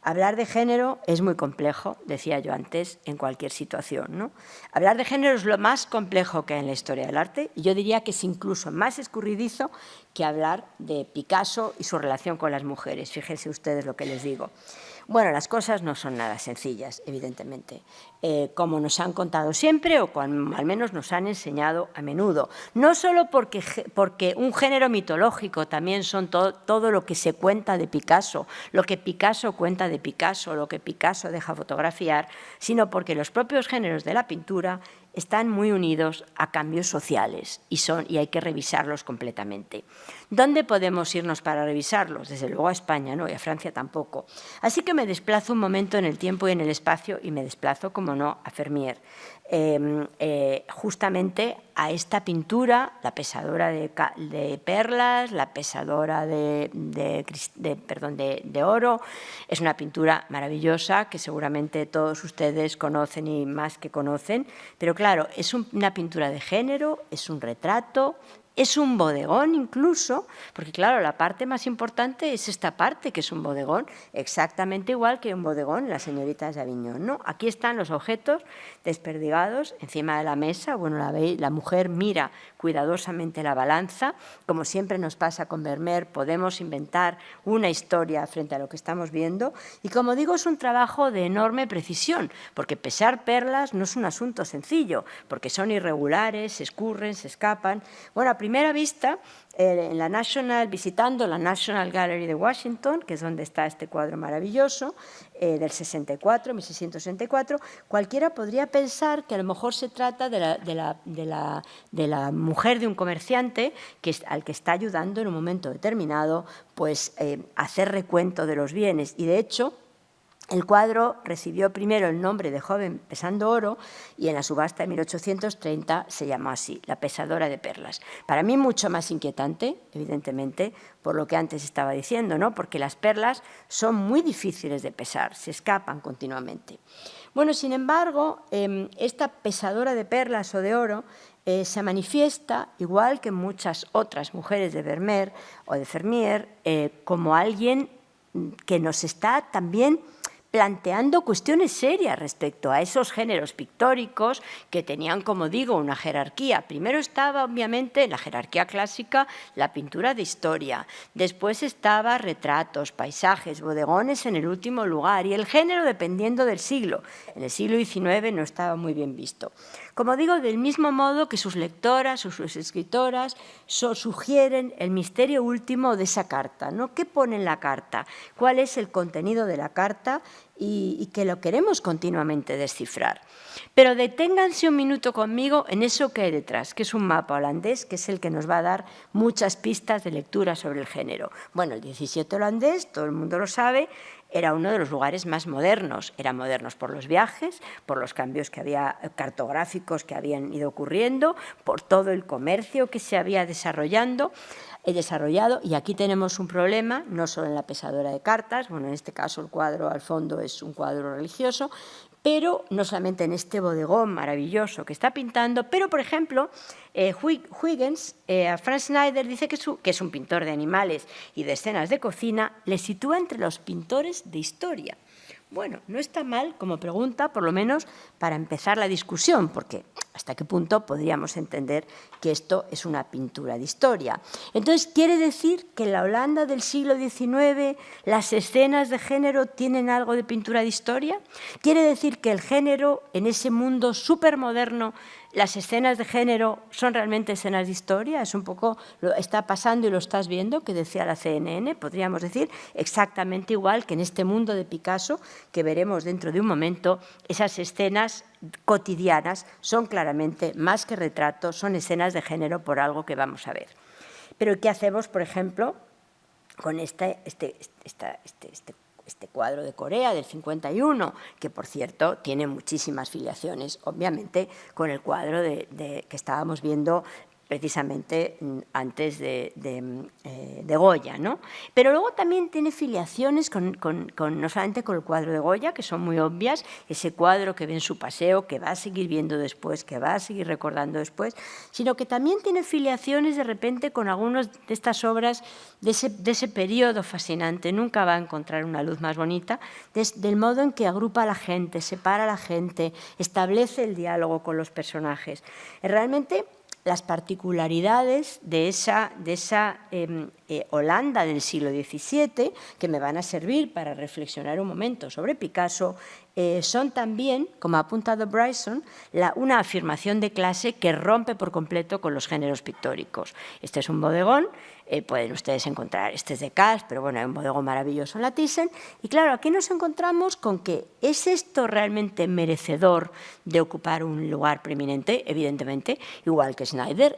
Hablar de género es muy complejo, decía yo antes, en cualquier situación, ¿no? Hablar de género es lo más complejo que hay en la historia del arte, y yo diría que es incluso más escurridizo que hablar de Picasso y su relación con las mujeres. Fíjense ustedes lo que les digo. Bueno, las cosas no son nada sencillas, evidentemente, como nos han contado siempre, o al menos nos han enseñado a menudo. No solo porque un género mitológico también son todo lo que se cuenta de Picasso, lo que Picasso cuenta de Picasso, lo que Picasso deja fotografiar, sino porque los propios géneros de la pintura están muy unidos a cambios sociales y hay que revisarlos completamente. ¿Dónde podemos irnos para revisarlos? Desde luego a España, no, y a Francia tampoco. Así que me desplazo un momento en el tiempo y en el espacio, y me desplazo, como no, a Vermeer. Justamente a esta pintura, la pesadora de perlas, la pesadora de oro. Es una pintura maravillosa que seguramente todos ustedes conocen y más que conocen, pero claro, claro, es una pintura de género, es un retrato, es un bodegón incluso, porque claro, la parte más importante es esta parte, que es un bodegón, exactamente igual que un bodegón Las señoritas de Aviñón, ¿no? Aquí están los objetos desperdigados encima de la mesa. Bueno, la mujer mira cuidadosamente la balanza. Como siempre nos pasa con Vermeer, podemos inventar una historia frente a lo que estamos viendo. Y como digo, es un trabajo de enorme precisión, porque pesar perlas no es un asunto sencillo, porque son irregulares, se escurren, se escapan. Bueno, a primera vista, visitando la National Gallery de Washington, que es donde está este cuadro maravilloso, del 64, 1664, cualquiera podría pensar que a lo mejor se trata de la mujer de un comerciante al que está ayudando en un momento determinado pues, a hacer recuento de los bienes. Y de hecho, el cuadro recibió primero el nombre de Joven pesando oro y en la subasta de 1830 se llamó así, La pesadora de perlas. Para mí mucho más inquietante, evidentemente, por lo que antes estaba diciendo, ¿no? Porque las perlas son muy difíciles de pesar, se escapan continuamente. Bueno, sin embargo, esta pesadora de perlas o de oro se manifiesta, igual que muchas otras mujeres de Vermeer o de Vermeer, como alguien que nos está también planteando cuestiones serias respecto a esos géneros pictóricos que tenían, como digo, una jerarquía. Primero estaba, obviamente, en la jerarquía clásica, la pintura de historia. Después estaba retratos, paisajes, bodegones en el último lugar. Y el género dependiendo del siglo. En el siglo XIX no estaba muy bien visto. Como digo, del mismo modo que sus lectoras o sus escritoras sugieren el misterio último de esa carta, ¿no? ¿Qué pone en la carta? ¿Cuál es el contenido de la carta? Y que lo queremos continuamente descifrar. Pero deténganse un minuto conmigo en eso que hay detrás, que es un mapa holandés, que es el que nos va a dar muchas pistas de lectura sobre el género. Bueno, el 17 holandés, todo el mundo lo sabe, era uno de los lugares más modernos. Eran modernos por los viajes, por los cambios que había cartográficos que habían ido ocurriendo, por todo el comercio que se había desarrollado. Y aquí tenemos un problema, no solo en la pesadora de cartas, bueno, en este caso el cuadro al fondo es un cuadro religioso, pero no solamente en este bodegón maravilloso que está pintando, pero, por ejemplo, Huygens, Franz Schneider dice que es un pintor de animales y de escenas de cocina, le sitúa entre los pintores de historia. Bueno, no está mal como pregunta, por lo menos para empezar la discusión, porque hasta qué punto podríamos entender que esto es una pintura de historia. Entonces, ¿quiere decir que en la Holanda del siglo XIX las escenas de género tienen algo de pintura de historia? ¿Quiere decir que el género, en ese mundo supermoderno, las escenas de género son realmente escenas de historia? Es un poco, lo está pasando y lo estás viendo, que decía la CNN, podríamos decir, exactamente igual que en este mundo de Picasso, que veremos dentro de un momento, esas escenas cotidianas son claramente más que retratos, son escenas de género por algo que vamos a ver. Pero ¿qué hacemos, por ejemplo, con este cuadro de Corea del 51, que por cierto tiene muchísimas filiaciones, obviamente, con el cuadro que estábamos viendo precisamente antes de Goya, ¿no? Pero luego también tiene filiaciones no solamente con el cuadro de Goya, que son muy obvias, ese cuadro que ve en su paseo, que va a seguir viendo después, que va a seguir recordando después, sino que también tiene filiaciones de repente con algunas de estas obras de ese periodo fascinante. Nunca va a encontrar una luz más bonita, del modo en que agrupa a la gente, separa a la gente, establece el diálogo con los personajes. Realmente, las particularidades de esa Holanda del siglo XVII, que me van a servir para reflexionar un momento sobre Picasso, son también, como ha apuntado Bryson, una afirmación de clase que rompe por completo con los géneros pictóricos. Este es un bodegón, pueden ustedes encontrar, este es de Cals, pero bueno, hay un bodegón maravilloso en la Thyssen, y claro, aquí nos encontramos con que ¿es esto realmente merecedor de ocupar un lugar preeminente? Evidentemente, igual que Schneider,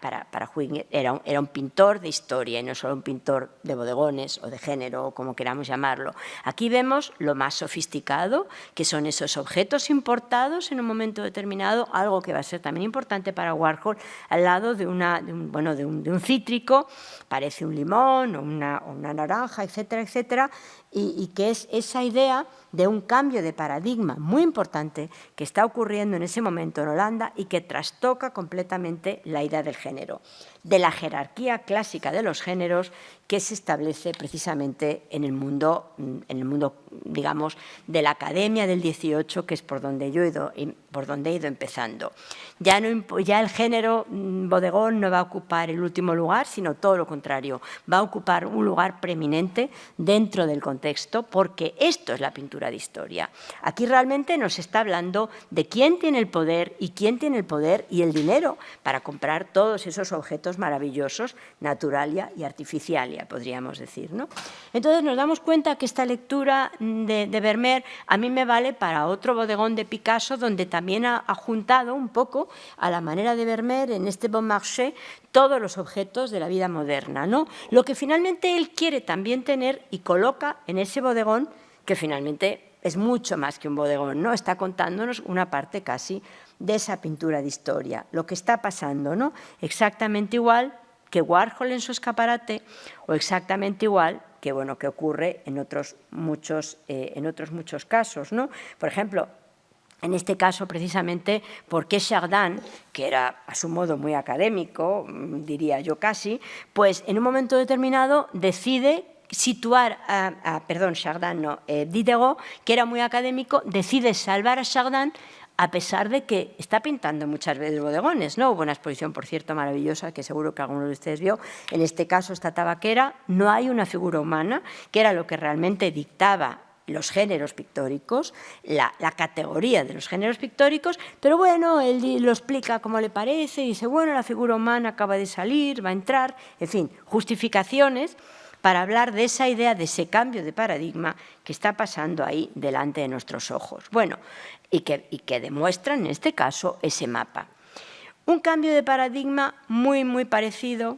para Huygens era un pintor de historia y no solo un pintor de bodegones o de género, o como queramos llamarlo. Aquí vemos lo más sofisticado, que son esos objetos importados en un momento determinado, algo que va a ser también importante para Warhol, al lado de un cítrico, parece un limón o una naranja, etcétera, etcétera, y que es esa idea de un cambio de paradigma muy importante que está ocurriendo en ese momento en Holanda y que trastoca completamente la idea del género, de la jerarquía clásica de los géneros que se establece precisamente en el mundo, digamos, de la academia del 18, que es por donde yo he ido empezando. Ya el género bodegón no va a ocupar el último lugar, sino todo lo contrario, va a ocupar un lugar preeminente dentro del contexto, porque esto es la pintura de historia. Aquí realmente nos está hablando de quién tiene el poder y quién tiene el poder y el dinero para comprar todos esos objetos maravillosos, naturalia y artificialia, podríamos decir, ¿no? Entonces nos damos cuenta que esta lectura de Vermeer a mí me vale para otro bodegón de Picasso, donde también ha juntado un poco a la manera de Vermeer en este Bon Marché todos los objetos de la vida moderna, ¿no? Lo que finalmente él quiere también tener y coloca en ese bodegón, que finalmente es mucho más que un bodegón, ¿no? Está contándonos una parte casi de esa pintura de historia, lo que está pasando, ¿no? Exactamente igual que Warhol en su escaparate o exactamente igual que, bueno, que ocurre en otros muchos casos, ¿no? Por ejemplo, en este caso, precisamente, porque Chardin, que era a su modo muy académico, diría yo casi, pues en un momento determinado decide situar Diderot, que era muy académico, decide salvar a Chardin a pesar de que está pintando muchas veces bodegones, ¿no? Hubo una exposición, por cierto, maravillosa, que seguro que alguno de ustedes vio. En este caso, esta tabaquera, no hay una figura humana, que era lo que realmente dictaba los géneros pictóricos, la categoría de los géneros pictóricos, pero bueno, él lo explica como le parece, y dice, bueno, la figura humana acaba de salir, va a entrar, en fin, justificaciones para hablar de esa idea, de ese cambio de paradigma que está pasando ahí delante de nuestros ojos. Bueno, y que demuestran, en este caso, ese mapa. Un cambio de paradigma muy, muy parecido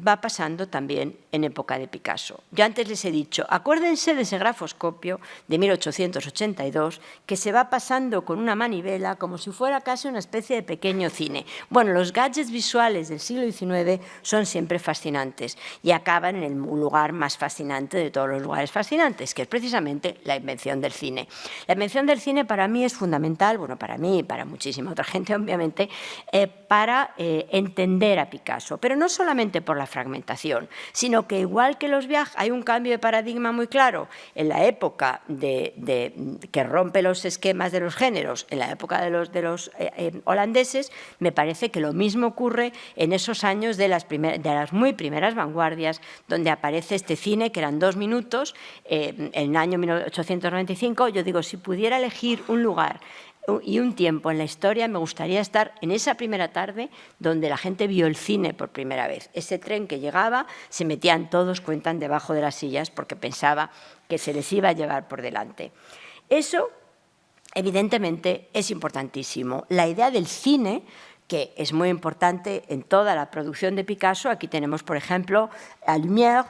va pasando también en época de Picasso. Yo antes les he dicho, acuérdense de ese grafoscopio de 1882 que se va pasando con una manivela como si fuera casi una especie de pequeño cine. Bueno, los gadgets visuales del siglo XIX son siempre fascinantes y acaban en el lugar más fascinante de todos los lugares fascinantes, que es precisamente la invención del cine. La invención del cine para mí es fundamental, bueno, para mí y para muchísima otra gente, obviamente, para entender a Picasso, pero no solamente por la fragmentación, sino que igual que los viajes, hay un cambio de paradigma muy claro en la época que rompe los esquemas de los géneros, en la época de los holandeses, me parece que lo mismo ocurre en esos años de las muy primeras vanguardias, donde aparece este cine, que eran 2 minutos, en el año 1895, yo digo, si pudiera elegir un lugar y un tiempo en la historia, me gustaría estar en esa primera tarde donde la gente vio el cine por primera vez. Ese tren que llegaba, se metían todos, cuentan, debajo de las sillas porque pensaba que se les iba a llevar por delante. Eso, evidentemente, es importantísimo. La idea del cine, que es muy importante en toda la producción de Picasso. Aquí tenemos, por ejemplo, a Lumière,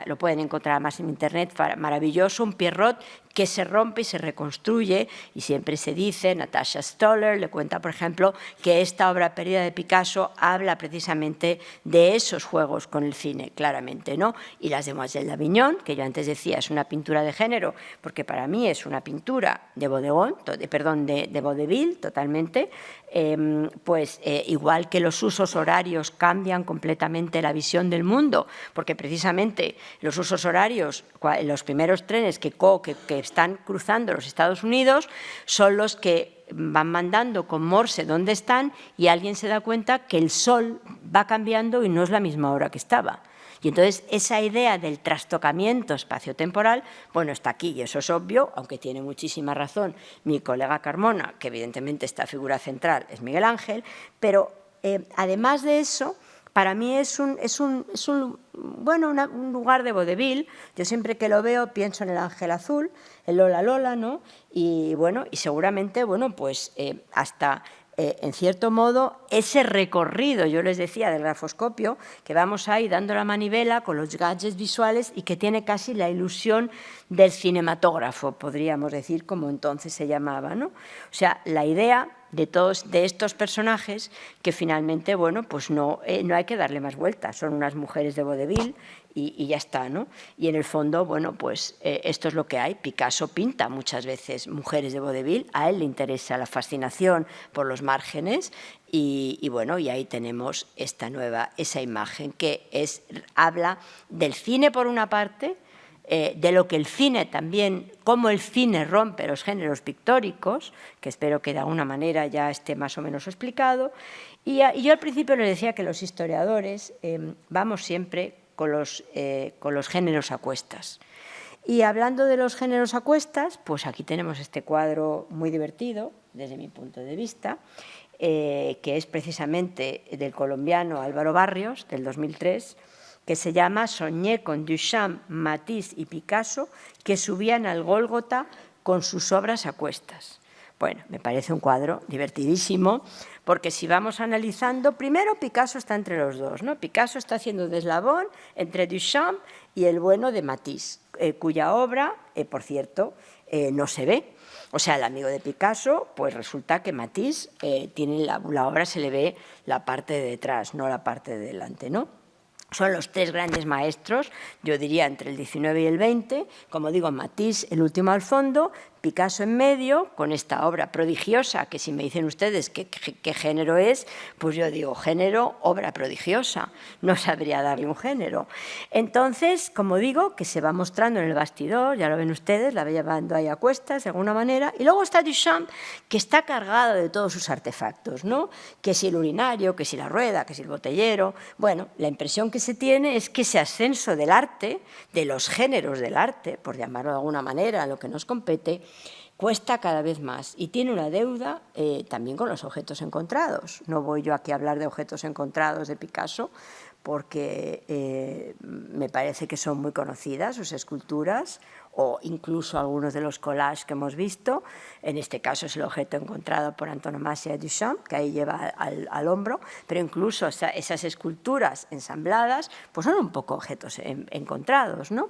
lo pueden encontrar más en Internet, maravilloso, un Pierrot que se rompe y se reconstruye, y siempre se dice, Natasha Stoller le cuenta, por ejemplo, que esta obra perdida de Picasso habla precisamente de esos juegos con el cine, claramente, ¿no? Y las de Mademoiselle d'Avignon, que yo antes decía es una pintura de género, porque para mí es una pintura de bodegón, de vodevil, totalmente, igual que los usos horarios cambian completamente la visión del mundo, porque precisamente los usos horarios, los primeros trenes que están cruzando los Estados Unidos son los que van mandando con Morse dónde están, y alguien se da cuenta que el sol va cambiando y no es la misma hora que estaba. Y entonces esa idea del trastocamiento espaciotemporal, bueno, está aquí y eso es obvio, aunque tiene muchísima razón mi colega Carmona, que evidentemente esta figura central es Miguel Ángel, pero además de eso, para mí es un lugar de vodevil. Yo siempre que lo veo pienso en el Ángel Azul, el Lola Lola, ¿no? Y bueno, y seguramente, bueno, pues hasta en cierto modo ese recorrido, yo les decía, del grafoscopio, que vamos ahí dando la manivela con los gadgets visuales y que tiene casi la ilusión del cinematógrafo, podríamos decir, como entonces se llamaba, ¿no? O sea, la idea de estos personajes que finalmente, bueno, pues no hay que darle más vueltas, son unas mujeres de vodevil y ya está, ¿no? Y en el fondo, bueno, pues esto es lo que hay. Picasso pinta muchas veces mujeres de vodevil, a él le interesa la fascinación por los márgenes y bueno, y ahí tenemos esa imagen que habla del cine por una parte, de lo que el cine también, cómo el cine rompe los géneros pictóricos, que espero que de alguna manera ya esté más o menos explicado. Y yo al principio les decía que los historiadores vamos siempre con los géneros a cuestas. Y hablando de los géneros a cuestas, pues aquí tenemos este cuadro muy divertido, desde mi punto de vista, que es precisamente del colombiano Álvaro Barrios, del 2003, que se llama Soñé con Duchamp, Matisse y Picasso, que subían al Gólgota con sus obras a cuestas. Bueno, me parece un cuadro divertidísimo, porque si vamos analizando, primero Picasso está entre los dos, ¿no? Picasso está haciendo de eslabón entre Duchamp y el bueno de Matisse, cuya obra, por cierto, no se ve. O sea, el amigo de Picasso, pues resulta que Matisse tiene la obra, se le ve la parte de detrás, no la parte de delante, ¿no? Son los tres grandes maestros, yo diría entre el 19 y el 20, como digo, Matisse el último al fondo, Picasso en medio, con esta obra prodigiosa, que si me dicen ustedes qué género es, pues yo digo género, obra prodigiosa, no sabría darle un género. Entonces, como digo, que se va mostrando en el bastidor, ya lo ven ustedes, la va llevando ahí a cuestas de alguna manera, y luego está Duchamp, que está cargado de todos sus artefactos, ¿no? Que si el urinario, que si la rueda, que si el botellero. Bueno, la impresión que se tiene es que ese ascenso del arte, de los géneros del arte, por llamarlo de alguna manera, a lo que nos compete, cuesta cada vez más y tiene una deuda también con los objetos encontrados. No voy yo aquí a hablar de objetos encontrados de Picasso porque me parece que son muy conocidas sus esculturas o incluso algunos de los collages que hemos visto. En este caso es el objeto encontrado por antonomasia Duchamp, que ahí lleva al hombro, pero incluso esas esculturas ensambladas pues son un poco objetos encontrados, ¿no?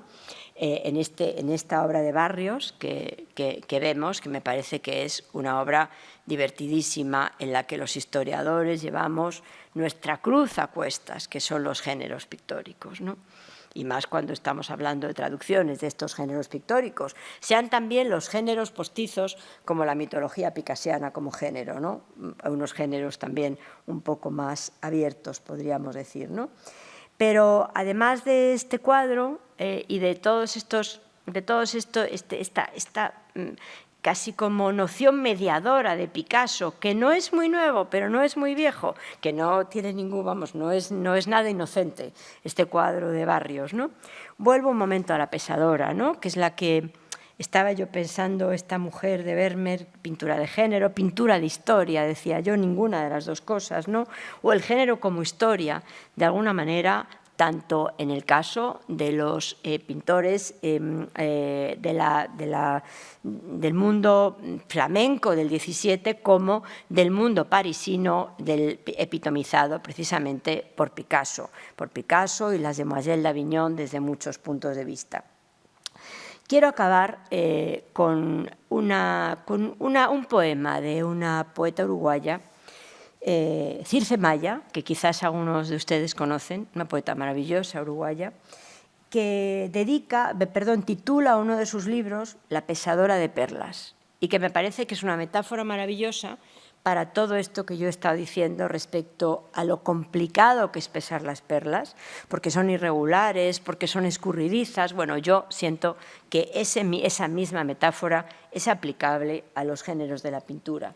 En esta obra de Barrios que vemos, que me parece que es una obra divertidísima en la que los historiadores llevamos nuestra cruz a cuestas, que son los géneros pictóricos, ¿no? Y más cuando estamos hablando de traducciones de estos géneros pictóricos, sean también los géneros postizos como la mitología picasiana como género, ¿no? Unos géneros también un poco más abiertos, podríamos decir, ¿no? Pero además de este cuadro y de esta casi como noción mediadora de Picasso, que no es muy nuevo, pero no es muy viejo, que no tiene ningún, vamos, no es nada inocente este cuadro de Barrios, ¿no? Vuelvo un momento a La pesadora, ¿no? Que es la que estaba yo pensando, esta mujer de Vermeer, pintura de género, pintura de historia, decía yo, ninguna de las dos cosas, ¿no? O el género como historia, de alguna manera, tanto en el caso de los pintores del mundo flamenco del 17 como del mundo parisino epitomizado precisamente por Picasso y las Demoiselles d'Avignon desde muchos puntos de vista. Quiero acabar con un poema de una poeta uruguaya, Circe Maya, que quizás algunos de ustedes conocen, una poeta maravillosa uruguaya, que titula uno de sus libros La pesadora de perlas, y que me parece que es una metáfora maravillosa para todo esto que yo he estado diciendo respecto a lo complicado que es pesar las perlas, porque son irregulares, porque son escurridizas. Bueno, yo siento que esa misma metáfora es aplicable a los géneros de la pintura.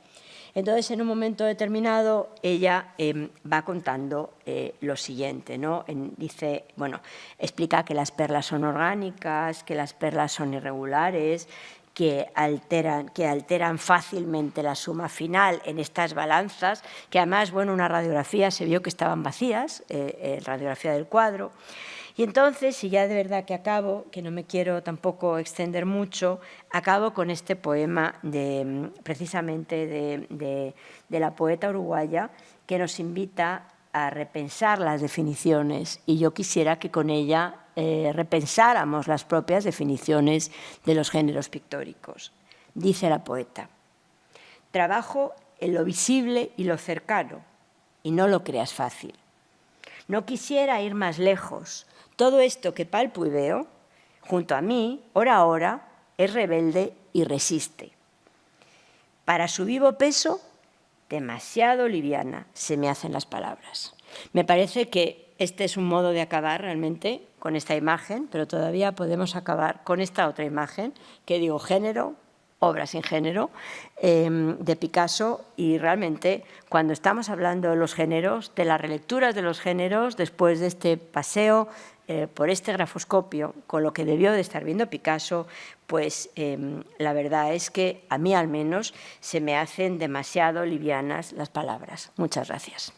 Entonces, en un momento determinado, ella va contando lo siguiente, ¿no? Explica que las perlas son orgánicas, que las perlas son irregulares, que alteran fácilmente la suma final en estas balanzas, que además, bueno, una radiografía se vio que estaban vacías, radiografía del cuadro. Y entonces, y ya de verdad que acabo, que no me quiero tampoco extender mucho, acabo con este poema precisamente de la poeta uruguaya que nos invita a repensar las definiciones, y yo quisiera que con ella repensáramos las propias definiciones de los géneros pictóricos. Dice la poeta: trabajo en lo visible y lo cercano, y no lo creas fácil. No quisiera ir más lejos. Todo esto que palpo y veo, junto a mí, hora a hora, es rebelde y resiste. Para su vivo peso, demasiado liviana se me hacen las palabras. Me parece que este es un modo de acabar realmente con esta imagen, pero todavía podemos acabar con esta otra imagen, que digo género, obra sin género, de Picasso, y realmente cuando estamos hablando de los géneros, de las relecturas de los géneros, después de este paseo por este grafoscopio, con lo que debió de estar viendo Picasso, pues la verdad es que a mí al menos se me hacen demasiado livianas las palabras. Muchas gracias.